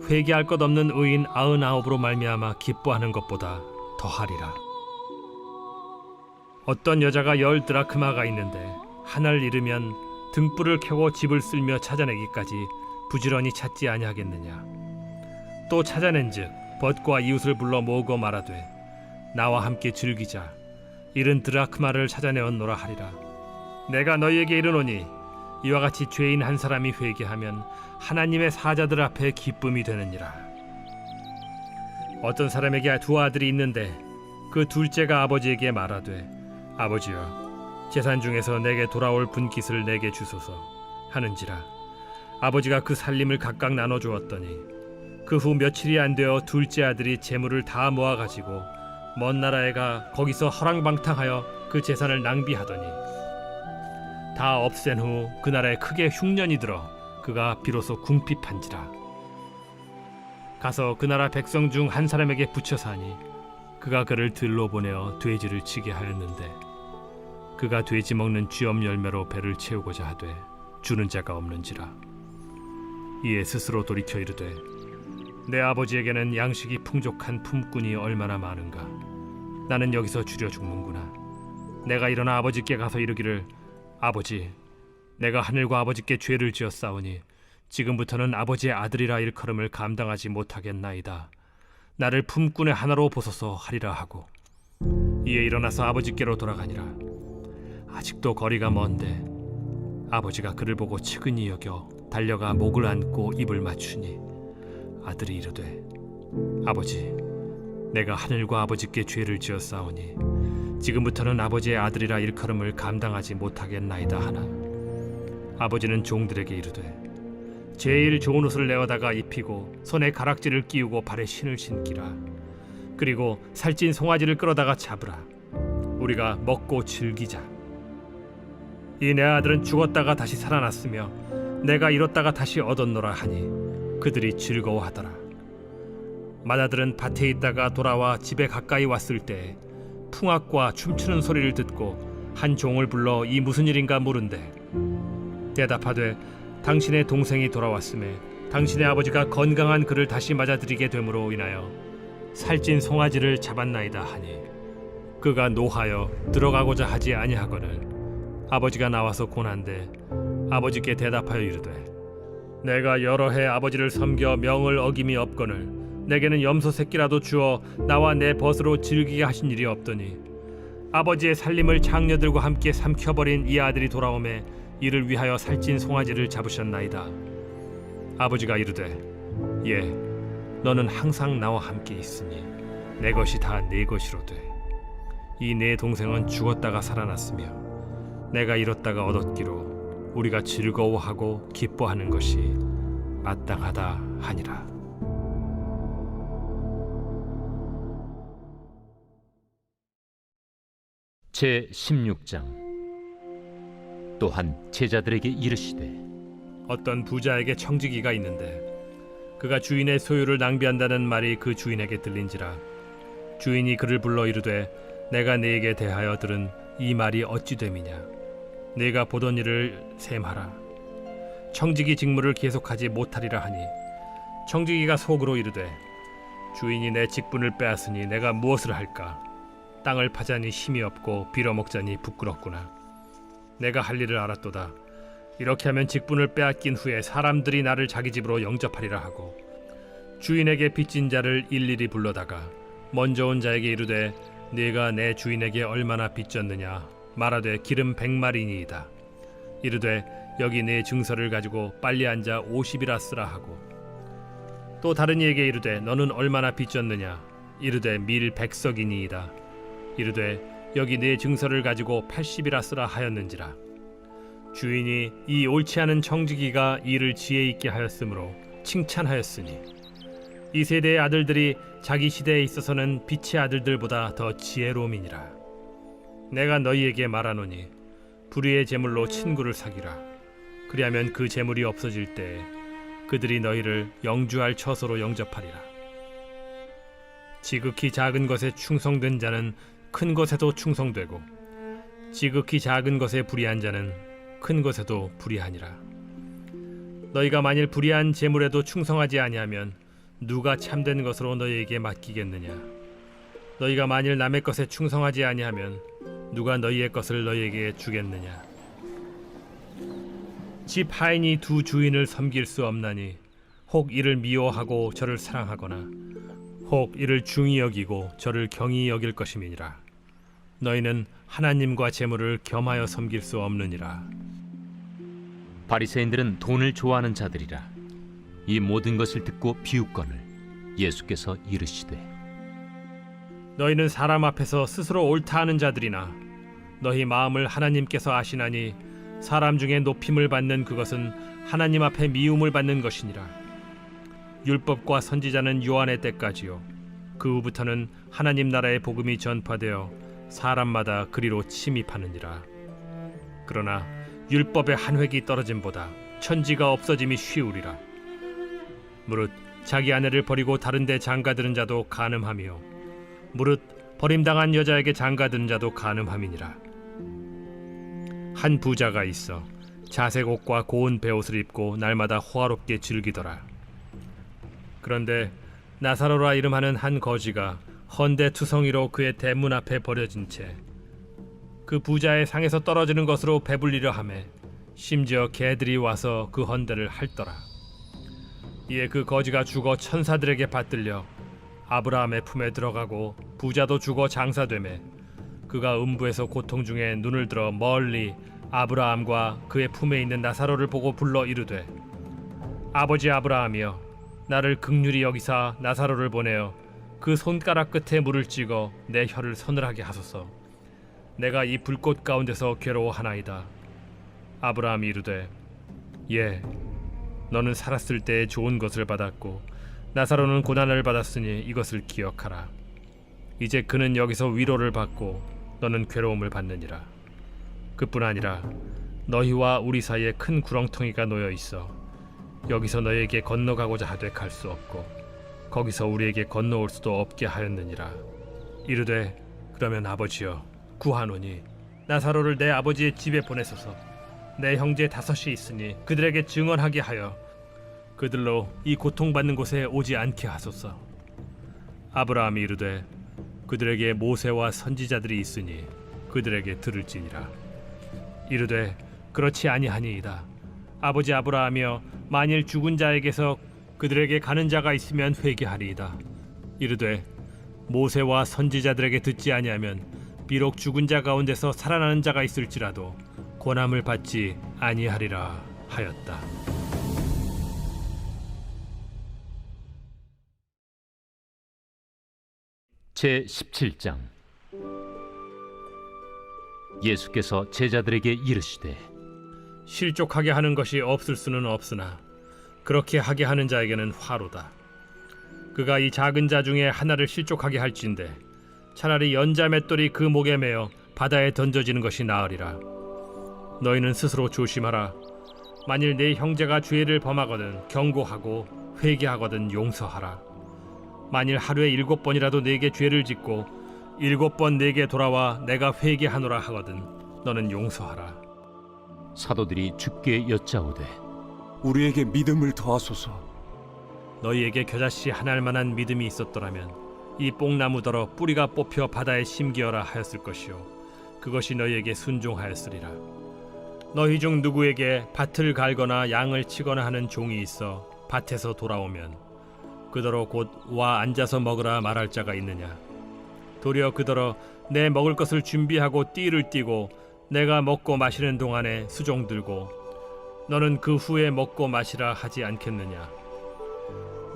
회개할 것 없는 의인 99으로 말미암아 기뻐하는 것보다 더하리라. 어떤 여자가 10 드라크마가 있는데 하나를 잃으면 등불을 켜고 집을 쓸며 찾아내기까지 부지런히 찾지 아니하겠느냐. 또 찾아낸즉 벗과 이웃을 불러 모으고 말하되 나와 함께 즐기자. 잃은 드라크마를 찾아내었노라 하리라. 내가 너희에게 이르노니 이와 같이 죄인 한 사람이 회개하면 하나님의 사자들 앞에 기쁨이 되느니라. 어떤 사람에게 2 아들이 있는데 그 둘째가 아버지에게 말하되 아버지여 재산 중에서 내게 돌아올 분깃을 내게 주소서 하는지라. 아버지가 그 살림을 각각 나눠주었더니 그 후 며칠이 안 되어 둘째 아들이 재물을 다 모아가지고 먼 나라에 가 거기서 허랑방탕하여 그 재산을 낭비하더니 다 없앤 후 그 나라에 크게 흉년이 들어 그가 비로소 궁핍한지라. 가서 그 나라 백성 중 한 사람에게 붙여 사니 그가 그를 들로 보내어 돼지를 치게 하였는데 그가 돼지 먹는 쥐엄 열매로 배를 채우고자 하되 주는 자가 없는지라. 이에 스스로 돌이켜 이르되 내 아버지에게는 양식이 풍족한 품꾼이 얼마나 많은가. 나는 여기서 줄여 죽는구나. 내가 일어나 아버지께 가서 이르기를 아버지, 내가 하늘과 아버지께 죄를 지었사오니 지금부터는 아버지의 아들이라 일컬음을 감당하지 못하겠나이다. 나를 품꾼의 하나로 보소서 하리라 하고 이에 일어나서 아버지께로 돌아가니라. 아직도 거리가 먼데 아버지가 그를 보고 측은히 여겨 달려가 목을 안고 입을 맞추니 아들이 이르되 아버지, 내가 하늘과 아버지께 죄를 지었사오니 지금부터는 아버지의 아들이라 일컬음을 감당하지 못하겠나이다 하나 아버지는 종들에게 이르되 제일 좋은 옷을 내어다가 입히고 손에 가락지를 끼우고 발에 신을 신기라. 그리고 살찐 송아지를 끌어다가 잡으라. 우리가 먹고 즐기자. 이 내 아들은 죽었다가 다시 살아났으며 내가 잃었다가 다시 얻었노라 하니 그들이 즐거워하더라. 맏아들은 밭에 있다가 돌아와 집에 가까이 왔을 때 풍악과 춤추는 소리를 듣고 한 종을 불러 이 무슨 일인가 물은데 대답하되 당신의 동생이 돌아왔음에 당신의 아버지가 건강한 그를 다시 맞아들이게 됨으로 인하여 살찐 송아지를 잡았나이다 하니 그가 노하여 들어가고자 하지 아니하거늘 아버지가 나와서 고난데 아버지께 대답하여 이르되 내가 여러 해 아버지를 섬겨 명을 어김이 없거늘 내게는 염소 새끼라도 주어 나와 내 벗으로 즐기게 하신 일이 없더니 아버지의 살림을 장녀들과 함께 삼켜버린 이 아들이 돌아오매 이를 위하여 살찐 송아지를 잡으셨나이다. 아버지가 이르되 예, 너는 항상 나와 함께 있으니 내 것이 다 네 것이로되 이 내 동생은 죽었다가 살아났으며 내가 잃었다가 얻었기로 우리가 즐거워하고 기뻐하는 것이 마땅하다 하니라. 제 16장. 또한 제자들에게 이르시되 어떤 부자에게 청지기가 있는데 그가 주인의 소유를 낭비한다는 말이 그 주인에게 들린지라. 주인이 그를 불러 이르되 내가 네게 대하여 들은 이 말이 어찌 됨이냐. 네가 보던 일을 셈하라. 청지기 직무를 계속하지 못하리라 하니 청지기가 속으로 이르되 주인이 내 직분을 빼앗으니 내가 무엇을 할까. 땅을 파자니 힘이 없고 빌어먹자니 부끄럽구나. 내가 할 일을 알았도다. 이렇게 하면 직분을 빼앗긴 후에 사람들이 나를 자기 집으로 영접하리라 하고 주인에게 빚진 자를 일일이 불러다가 먼저 온 자에게 이르되 네가 내 주인에게 얼마나 빚졌느냐 말하되 기름 100마리니이다. 이르되 여기 네 증서를 가지고 빨리 앉아 50이라 쓰라 하고 또 다른 이에게 이르되 너는 얼마나 빚졌느냐 이르되 밀 100석이니이다. 이르되 여기 네 증서를 가지고 80이라 쓰라 하였는지라. 주인이 이 옳지 않은 청지기가 일을 지혜 있게 하였으므로 칭찬하였으니 이 세대의 아들들이 자기 시대에 있어서는 빛의 아들들보다 더 지혜로움이니라. 내가 너희에게 말하노니 불의의 재물로 친구를 사귀라. 그리하면 그 재물이 없어질 때에 그들이 너희를 영주할 처소로 영접하리라. 지극히 작은 것에 충성된 자는 큰 것에도 충성되고 지극히 작은 것에 불의한 자는 큰 것에도 불의하니라. 너희가 만일 불의한 재물에도 충성하지 아니하면 누가 참된 것으로 너희에게 맡기겠느냐. 너희가 만일 남의 것에 충성하지 아니하면 누가 너희의 것을 너희에게 주겠느냐. 집 하인이 두 주인을 섬길 수 없나니 혹 이를 미워하고 저를 사랑하거나 혹 이를 중히 여기고 저를 경히 여길 것임이니라. 너희는 하나님과 재물을 겸하여 섬길 수 없느니라. 바리새인들은 돈을 좋아하는 자들이라. 이 모든 것을 듣고 비웃거늘 예수께서 이르시되 너희는 사람 앞에서 스스로 옳다 하는 자들이나 너희 마음을 하나님께서 아시나니 사람 중에 높임을 받는 그것은 하나님 앞에 미움을 받는 것이니라. 율법과 선지자는 요한의 때까지요 그 후부터는 하나님 나라의 복음이 전파되어 사람마다 그리로 침입하느니라. 그러나 율법의 한 획이 떨어짐보다 천지가 없어짐이 쉬우리라. 무릇 자기 아내를 버리고 다른 데 장가드는 자도 간음하며 무릇 버림당한 여자에게 장가드는 자도 간음함이니라. 한 부자가 있어 자색 옷과 고운 베옷을 입고 날마다 호화롭게 즐기더라. 그런데 나사로라 이름하는 한 거지가 헌데 투성이로 그의 대문 앞에 버려진 채 그 부자의 상에서 떨어지는 것으로 배불리려 하매 심지어 개들이 와서 그 헌대를 핥더라. 이에 그 거지가 죽어 천사들에게 받들려 아브라함의 품에 들어가고 부자도 죽어 장사되매 그가 음부에서 고통 중에 눈을 들어 멀리 아브라함과 그의 품에 있는 나사로를 보고 불러 이르되 아버지 아브라함이여 나를 긍휼히 여기사 나사로를 보내어 그 손가락 끝에 물을 찍어 내 혀를 서늘하게 하소서. 내가 이 불꽃 가운데서 괴로워하나이다. 아브라함이 이르되 예 너는 살았을 때에 좋은 것을 받았고 나사로는 고난을 받았으니 이것을 기억하라. 이제 그는 여기서 위로를 받고 너는 괴로움을 받느니라. 그뿐 아니라 너희와 우리 사이에 큰 구렁텅이가 놓여 있어 여기서 너희에게 건너가고자 하되 갈 수 없고 거기서 우리에게 건너올 수도 없게 하였느니라. 이르되 그러면 아버지여 구하노니 나사로를 내 아버지의 집에 보내소서. 내 형제 5이 있으니 그들에게 증언하게 하여 그들로 이 고통받는 곳에 오지 않게 하소서. 아브라함이 이르되 그들에게 모세와 선지자들이 있으니 그들에게 들을지니라. 이르되 그렇지 아니하니이다. 아버지 아브라함이여 만일 죽은 자에게서 그들에게 가는 자가 있으면 회개하리이다. 이르되 모세와 선지자들에게 듣지 아니하면 비록 죽은 자 가운데서 살아나는 자가 있을지라도 고난을 받지 아니하리라 하였다. 제 17장. 예수께서 제자들에게 이르시되 실족하게 하는 것이 없을 수는 없으나 그렇게 하게 하는 자에게는 화로다. 그가 이 작은 자 중에 하나를 실족하게 할진대 차라리 연자 맷돌이 그 목에 매어 바다에 던져지는 것이 나으리라. 너희는 스스로 조심하라. 만일 네 형제가 죄를 범하거든 경고하고 회개하거든 용서하라. 만일 하루에 7번이라도 네게 죄를 짓고 7번 네게 돌아와 내가 회개하노라 하거든 너는 용서하라. 사도들이 주께 여짜오되 우리에게 믿음을 더하소서. 너희에게 겨자씨 한 알만한 믿음이 있었더라면 이 뽕나무더러 뿌리가 뽑혀 바다에 심기어라 하였을 것이요 그것이 너희에게 순종하였으리라. 너희 중 누구에게 밭을 갈거나 양을 치거나 하는 종이 있어 밭에서 돌아오면 그더러 곧 와 앉아서 먹으라 말할 자가 있느냐. 도리어 그더러 내 먹을 것을 준비하고 띠를 띠고 내가 먹고 마시는 동안에 수종 들고 너는 그 후에 먹고 마시라 하지 않겠느냐.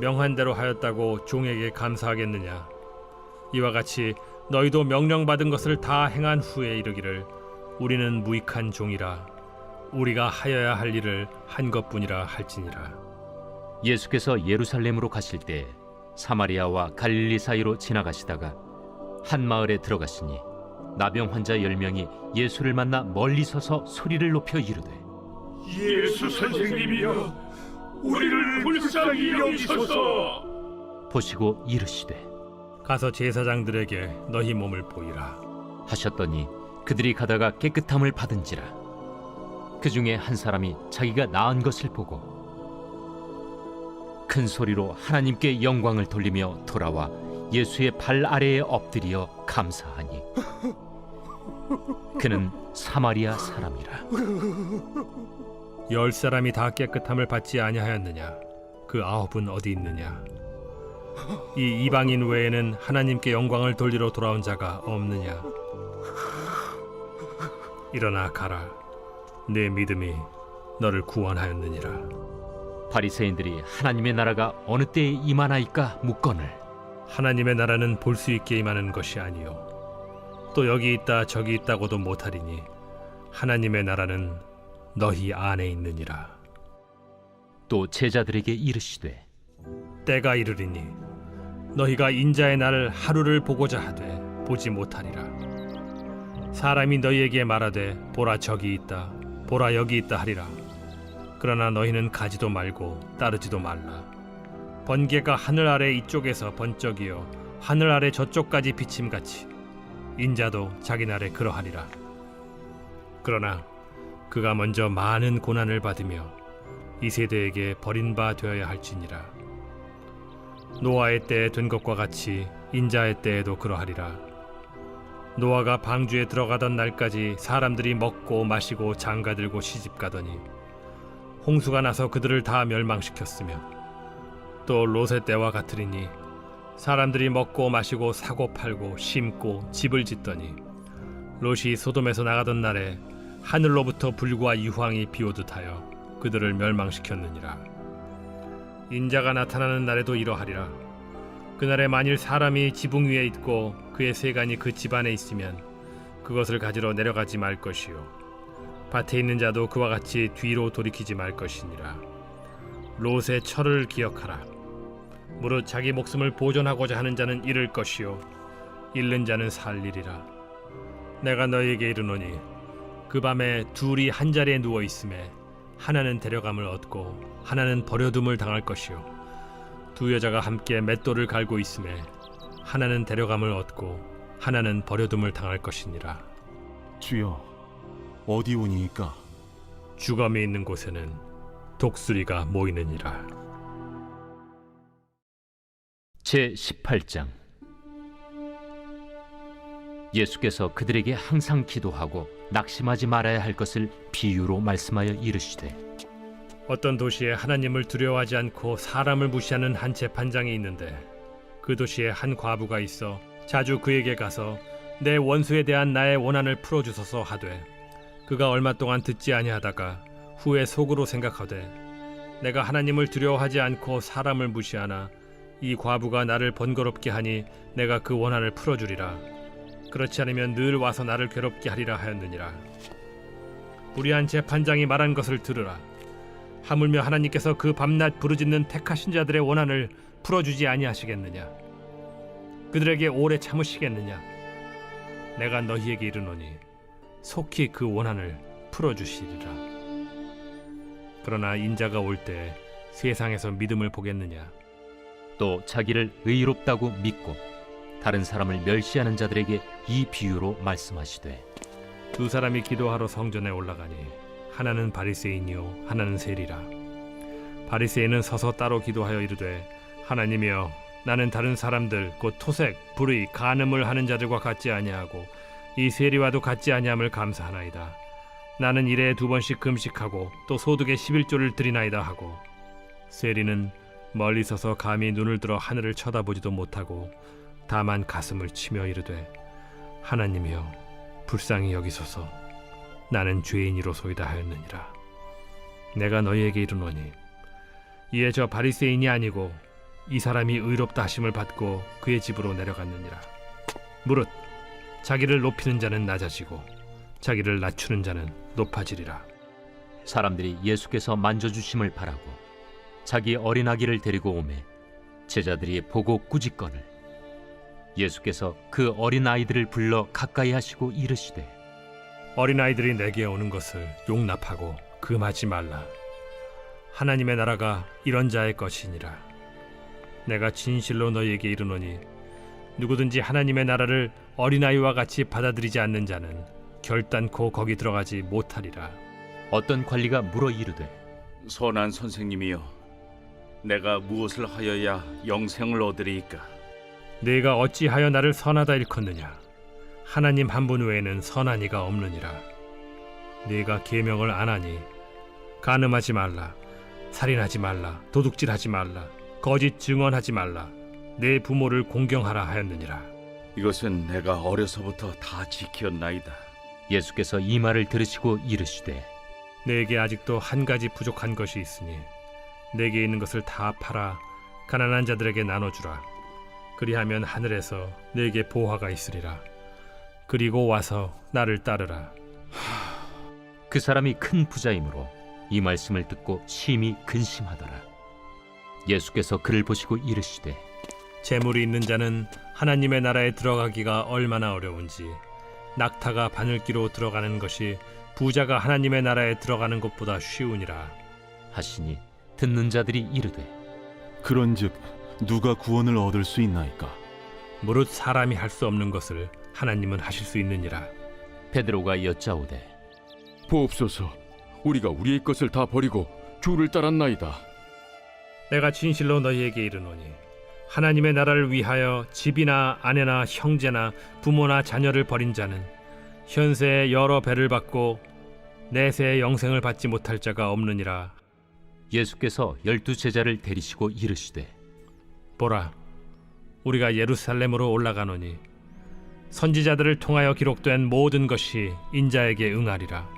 명한 대로 하였다고 종에게 감사하겠느냐. 이와 같이 너희도 명령받은 것을 다 행한 후에 이르기를 우리는 무익한 종이라 우리가 하여야 할 일을 한 것뿐이라 할지니라. 예수께서 예루살렘으로 가실 때 사마리아와 갈릴리 사이로 지나가시다가 한 마을에 들어가시니 나병 환자 10명이 예수를 만나 멀리 서서 소리를 높여 이르되 예수 선생님이여 우리를 불쌍히 여기소서. 보시고 이르시되 가서 제사장들에게 너희 몸을 보이라 하셨더니 그들이 가다가 깨끗함을 받은지라. 그 중에 한 사람이 자기가 나은 것을 보고 큰 소리로 하나님께 영광을 돌리며 돌아와 예수의 발 아래에 엎드려 감사하니 그는 사마리아 사람이라. 10사람이 다 깨끗함을 받지 아니하였느냐. 그 9은 어디 있느냐. 이 이방인 외에는 하나님께 영광을 돌리러 돌아온 자가 없느냐. 일어나 가라. 내 믿음이 너를 구원하였느니라. 바리새인들이 하나님의 나라가 어느 때에 임하나이까 묻거늘 하나님의 나라는 볼 수 있게 임하는 것이 아니요 또 여기 있다 저기 있다고도 못하리니 하나님의 나라는 너희 안에 있느니라. 또 제자들에게 이르시되 때가 이르리니 너희가 인자의 날 하루를 보고자 하되 보지 못하리라. 사람이 너희에게 말하되 보라 저기 있다 보라 여기 있다 하리라. 그러나 너희는 가지도 말고 따르지도 말라. 번개가 하늘 아래 이쪽에서 번쩍이어 하늘 아래 저쪽까지 비침같이 인자도 자기 날에 그러하리라. 그러나 그가 먼저 많은 고난을 받으며 이 세대에게 버린 바 되어야 할지니라. 노아의 때에 된 것과 같이 인자의 때에도 그러하리라. 노아가 방주에 들어가던 날까지 사람들이 먹고 마시고 장가들고 시집가더니 홍수가 나서 그들을 다 멸망시켰으며 또 롯의 때와 같으리니 사람들이 먹고 마시고 사고 팔고 심고 집을 짓더니 롯이 소돔에서 나가던 날에 하늘로부터 불과 유황이 비오듯 하여 그들을 멸망시켰느니라. 인자가 나타나는 날에도 이러하리라. 그날에 만일 사람이 지붕 위에 있고 그의 세간이 그 집 안에 있으면 그것을 가지러 내려가지 말 것이요 밭에 있는 자도 그와 같이 뒤로 돌이키지 말 것이니라. 롯의 철을 기억하라. 무릇 자기 목숨을 보존하고자 하는 자는 잃을 것이요 잃는 자는 살리리라. 내가 너희에게 이르노니 그 밤에 둘이 한 자리에 누워 있음에 하나는 데려감을 얻고 하나는 버려둠을 당할 것이요 두 여자가 함께 맷돌을 갈고 있음에 하나는 데려감을 얻고 하나는 버려둠을 당할 것이니라. 주여, 어디 오니이까? 주검이 있는 곳에는 독수리가 모이느니라. 제 18장. 예수께서 그들에게 항상 기도하고 낙심하지 말아야 할 것을 비유로 말씀하여 이르시되 어떤 도시에 하나님을 두려워하지 않고 사람을 무시하는 한 재판장이 있는데 그 도시에 한 과부가 있어 자주 그에게 가서 내 원수에 대한 나의 원한을 풀어주소서 하되 그가 얼마 동안 듣지 아니하다가 후에 속으로 생각하되 내가 하나님을 두려워하지 않고 사람을 무시하나 이 과부가 나를 번거롭게 하니 내가 그 원한을 풀어주리라. 그렇지 않으면 늘 와서 나를 괴롭게 하리라 하였느니라. 불의한 재판장이 말한 것을 들으라. 하물며 하나님께서 그 밤낮 부르짖는 택하신 자들의 원한을 풀어주지 아니하시겠느냐? 그들에게 오래 참으시겠느냐? 내가 너희에게 이르노니 속히 그 원한을 풀어주시리라. 그러나 인자가 올 때 세상에서 믿음을 보겠느냐? 또 자기를 의롭다고 믿고 다른 사람을 멸시하는 자들에게 이 비유로 말씀하시되 두 사람이 기도하러 성전에 올라가니 하나는 바리새인이요 하나는 세리라. 바리새인은 서서 따로 기도하여 이르되 하나님이여 나는 다른 사람들 곧 토색, 불의, 간음을 하는 자들과 같지 아니하고 이 세리와도 같지 아니함을 감사하나이다. 나는 일에 2번씩 금식하고 또 소득의 11조를 드리나이다 하고 세리는 멀리 서서 감히 눈을 들어 하늘을 쳐다보지도 못하고 다만 가슴을 치며 이르되 하나님이여 불쌍히 여기소서 나는 죄인이로소이다 하였느니라. 내가 너희에게 이르노니 이에 저 바리새인이 아니고 이 사람이 의롭다 하심을 받고 그의 집으로 내려갔느니라. 무릇 자기를 높이는 자는 낮아지고 자기를 낮추는 자는 높아지리라. 사람들이 예수께서 만져주심을 바라고 자기 어린아기를 데리고 오매 제자들이 보고 꾸짖거늘 예수께서 그 어린아이들을 불러 가까이 하시고 이르시되 어린아이들이 내게 오는 것을 용납하고 금하지 말라. 하나님의 나라가 이런 자의 것이니라. 내가 진실로 너희에게 이르노니 누구든지 하나님의 나라를 어린아이와 같이 받아들이지 않는 자는 결단코 거기 들어가지 못하리라. 어떤 관리가 물어 이르되 선한 선생님이여, 내가 무엇을 하여야 영생을 얻으리이까? 네가 어찌하여 나를 선하다 일컫느냐? 하나님 한 분 외에는 선한 이가 없느니라. 네가 계명을 안 하니 간음하지 말라, 살인하지 말라, 도둑질하지 말라, 거짓 증언하지 말라, 내 부모를 공경하라 하였느니라. 이것은 내가 어려서부터 다 지켰나이다. 예수께서 이 말을 들으시고 이르시되 내게 아직도 한 가지 부족한 것이 있으니 내게 있는 것을 다 팔아 가난한 자들에게 나눠주라. 그리하면 하늘에서 내게 보화가 있으리라. 그리고 와서 나를 따르라. 그 사람이 큰 부자이므로 이 말씀을 듣고 심히 근심하더라. 예수께서 그를 보시고 이르시되 재물이 있는 자는 하나님의 나라에 들어가기가 얼마나 어려운지 낙타가 바늘기로 들어가는 것이 부자가 하나님의 나라에 들어가는 것보다 쉬우니라 하시니 듣는 자들이 이르되 그런즉 누가 구원을 얻을 수 있나이까? 무릇 사람이 할 수 없는 것을 하나님은 하실 수 있느니라. 베드로가 여짜오되 보옵소서, 우리가 우리의 것을 다 버리고 주를 따랐나이다. 내가 진실로 너희에게 이르노니 하나님의 나라를 위하여 집이나 아내나 형제나 부모나 자녀를 버린 자는 현세에 여러 배를 받고 내세의 영생을 받지 못할 자가 없느니라. 예수께서 12 제자를 데리시고 이르시되 보라, 우리가 예루살렘으로 올라가노니 선지자들을 통하여 기록된 모든 것이 인자에게 응하리라.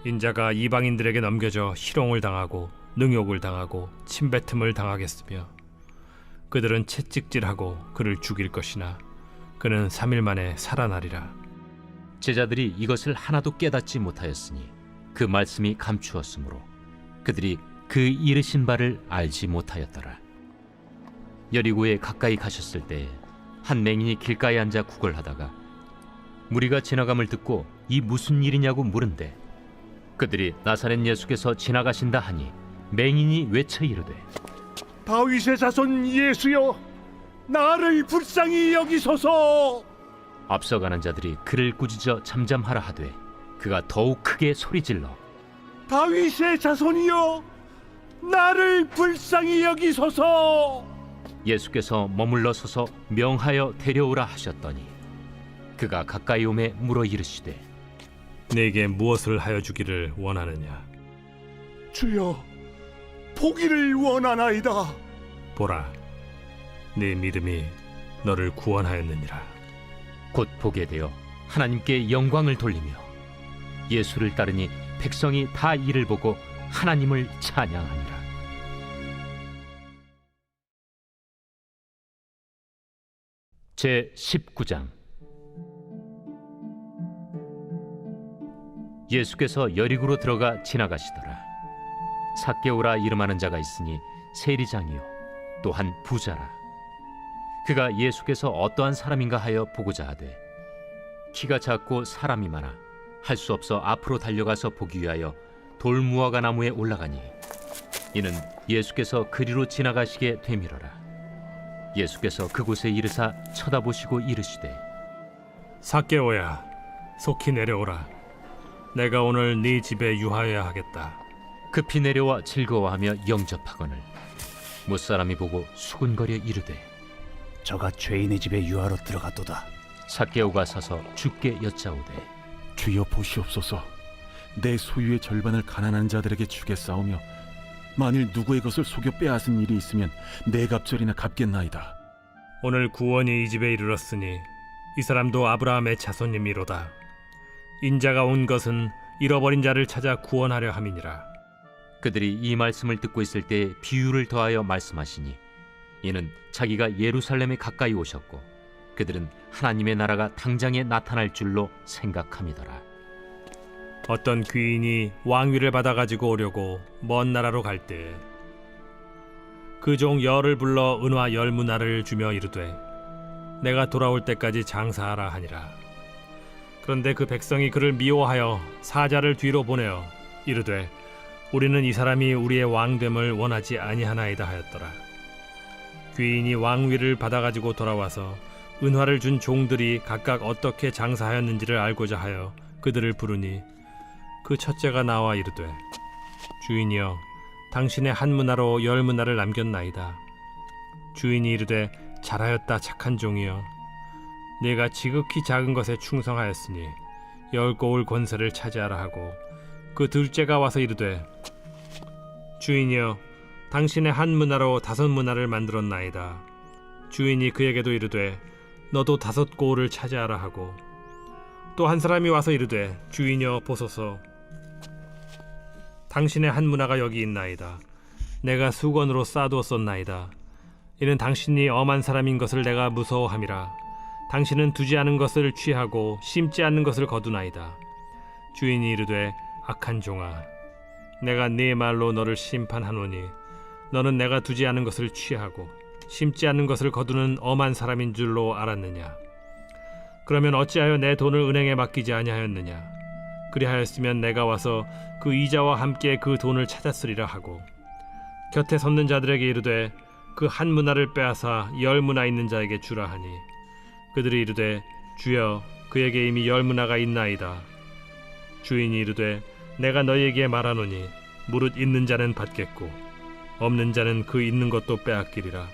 인자가 이방인들에게 넘겨져 희롱을 당하고 능욕을 당하고 침뱉음을 당하겠으며 그들은 채찍질하고 그를 죽일 것이나 그는 3일 만에 살아나리라. 제자들이 이것을 하나도 깨닫지 못하였으니 그 말씀이 감추었으므로 그들이 그 이르신 바를 알지 못하였더라. 여리고에 가까이 가셨을 때에 한 맹인이 길가에 앉아 구걸하다가 무리가 지나감을 듣고 이 무슨 일이냐고 물은데 그들이 나사렛 예수께서 지나가신다 하니 맹인이 외쳐 이르되 다윗의 자손 예수여, 나를 불쌍히 여기소서. 앞서가는 자들이 그를 꾸짖어 잠잠하라 하되 그가 더욱 크게 소리질러 다윗의 자손이여, 나를 불쌍히 여기소서. 예수께서 머물러 서서 명하여 데려오라 하셨더니 그가 가까이 오매 물어 이르시되 네게 무엇을 하여 주기를 원하느냐? 주여, 보기를 원하나이다. 보라, 네 믿음이 너를 구원하였느니라. 곧 보게 되어 하나님께 영광을 돌리며 예수를 따르니 백성이 다 이를 보고 하나님을 찬양하니라. 제 19장. 예수께서 여리고로 들어가 지나가시더라. 삭개오라 이름하는 자가 있으니 세리장이요 또한 부자라. 그가 예수께서 어떠한 사람인가 하여 보고자 하되 키가 작고 사람이 많아 할 수 없어 앞으로 달려가서 보기 위하여 돌무화과 나무에 올라가니 이는 예수께서 그리로 지나가시게 되밀어라. 예수께서 그곳에 이르사 쳐다보시고 이르시되 삭개오야, 속히 내려오라. 내가 오늘 네 집에 유하여야 하겠다. 급히 내려와 즐거워하며 영접하거늘 못사람이 보고 수군거려 이르되 저가 죄인의 집에 유하러 들어갔도다. 삭개오가 서서 주께 여짜오되 주여 보시옵소서. 내 소유의 절반을 가난한 자들에게 주겠사오며 만일 누구의 것을 속여 빼앗은 일이 있으면 네 갑절이나 갚겠나이다. 오늘 구원이 이 집에 이르렀으니 이 사람도 아브라함의 자손님이로다. 인자가 온 것은 잃어버린 자를 찾아 구원하려 함이니라. 그들이 이 말씀을 듣고 있을 때 비유를 더하여 말씀하시니 이는 자기가 예루살렘에 가까이 오셨고 그들은 하나님의 나라가 당장에 나타날 줄로 생각함이더라. 어떤 귀인이 왕위를 받아가지고 오려고 먼 나라로 갈 때 그 종 열을 불러 은화 10문화를 주며 이르되 내가 돌아올 때까지 장사하라 하니라. 그런데 그 백성이 그를 미워하여 사자를 뒤로 보내어 이르되 우리는 이 사람이 우리의 왕됨을 원하지 아니하나이다 하였더라. 귀인이 왕위를 받아가지고 돌아와서 은화를 준 종들이 각각 어떻게 장사하였는지를 알고자 하여 그들을 부르니 그 첫째가 나와 이르되 주인이여, 당신의 한 문화로 10문화를 남겼나이다. 주인이 이르되 잘하였다 착한 종이여, 네가 지극히 작은 것에 충성하였으니 10고울 권세를 차지하라 하고 그 둘째가 와서 이르되 주인이여, 당신의 한 문화로 5문화를 만들었나이다. 주인이 그에게도 이르되 너도 5고울을 차지하라 하고 또 한 사람이 와서 이르되 주인이여 보소서, 당신의 한 문화가 여기 있나이다. 내가 수건으로 싸두었었나이다. 이는 당신이 엄한 사람인 것을 내가 무서워함이라. 당신은 두지 않은 것을 취하고 심지 않는 것을 거두나이다. 주인이 이르되 악한 종아, 내가 네 말로 너를 심판하노니 너는 내가 두지 않은 것을 취하고 심지 않는 것을 거두는 엄한 사람인 줄로 알았느냐? 그러면 어찌하여 내 돈을 은행에 맡기지 아니하였느냐? 그리하였으면 내가 와서 그 이자와 함께 그 돈을 찾았으리라 하고 곁에 섰는 자들에게 이르되 그 한 문화를 빼앗아 10문화 있는 자에게 주라 하니 그들이 이르되 주여, 그에게 이미 10문화가 있나이다. 주인이 이르되 내가 너희에게 말하노니 무릇 있는 자는 받겠고 없는 자는 그 있는 것도 빼앗기리라.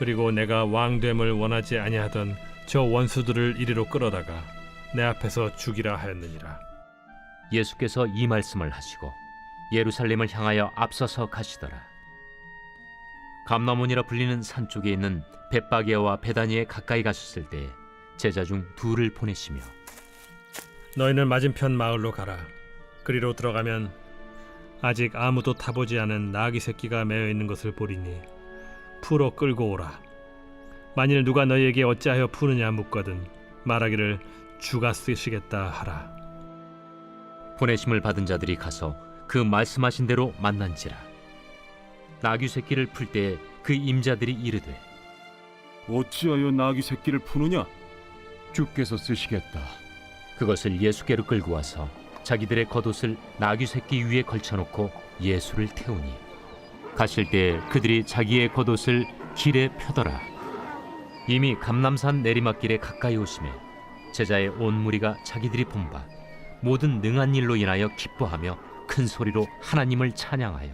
그리고 내가 왕됨을 원하지 아니하던 저 원수들을 이리로 끌어다가 내 앞에서 죽이라 하였느니라. 예수께서 이 말씀을 하시고 예루살렘을 향하여 앞서서 가시더라. 감나몬이라 불리는 산 쪽에 있는 벳바게와 베다니에 가까이 가셨을 때 제자 중 둘을 보내시며 너희는 맞은편 마을로 가라. 그리로 들어가면 아직 아무도 타보지 않은 나귀 새끼가 매어 있는 것을 보리니 풀어 끌고 오라. 만일 누가 너희에게 어찌하여 푸느냐 묻거든 말하기를 주가 쓰시겠다 하라. 보내심을 받은 자들이 가서 그 말씀하신 대로 만난지라. 나귀 새끼를 풀 때에 그 임자들이 이르되 어찌하여 나귀 새끼를 푸느냐? 주께서 쓰시겠다. 그것을 예수께로 끌고 와서 자기들의 겉옷을 나귀 새끼 위에 걸쳐놓고 예수를 태우니 가실 때에 그들이 자기의 겉옷을 길에 펴더라. 이미 감람산 내리막길에 가까이 오심에 제자의 온 무리가 자기들이 본 바 모든 능한 일로 인하여 기뻐하며 큰 소리로 하나님을 찬양하여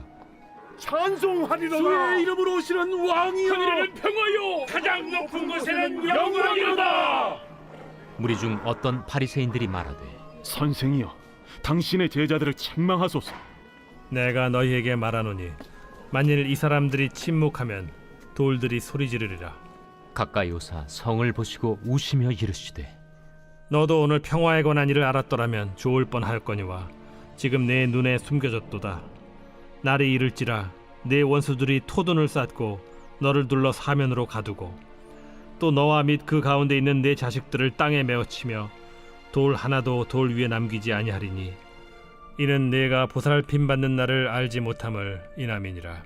찬송하리로다. 주의 이름으로 오시는 왕이여. 하늘에는 평화요 가장 높은 곳에는 영광이로다. 무리 중 어떤 바리새인들이 말하되 선생이여, 당신의 제자들을 책망하소서. 내가 너희에게 말하노니 만일 이 사람들이 침묵하면 돌들이 소리 지르리라. 가까이 오사 성을 보시고 우시며 이르시되 너도 오늘 평화에 관한 일을 알았더라면 좋을 뻔하였거니와 지금 내 눈에 숨겨졌도다. 날이 이를지라 내 원수들이 토둔을 쌓고 너를 둘러 사면으로 가두고 또 너와 및 그 가운데 있는 내 자식들을 땅에 메어치며 돌 하나도 돌 위에 남기지 아니하리니 이는 내가 보살핌 받는 날을 알지 못함을 인함이니라.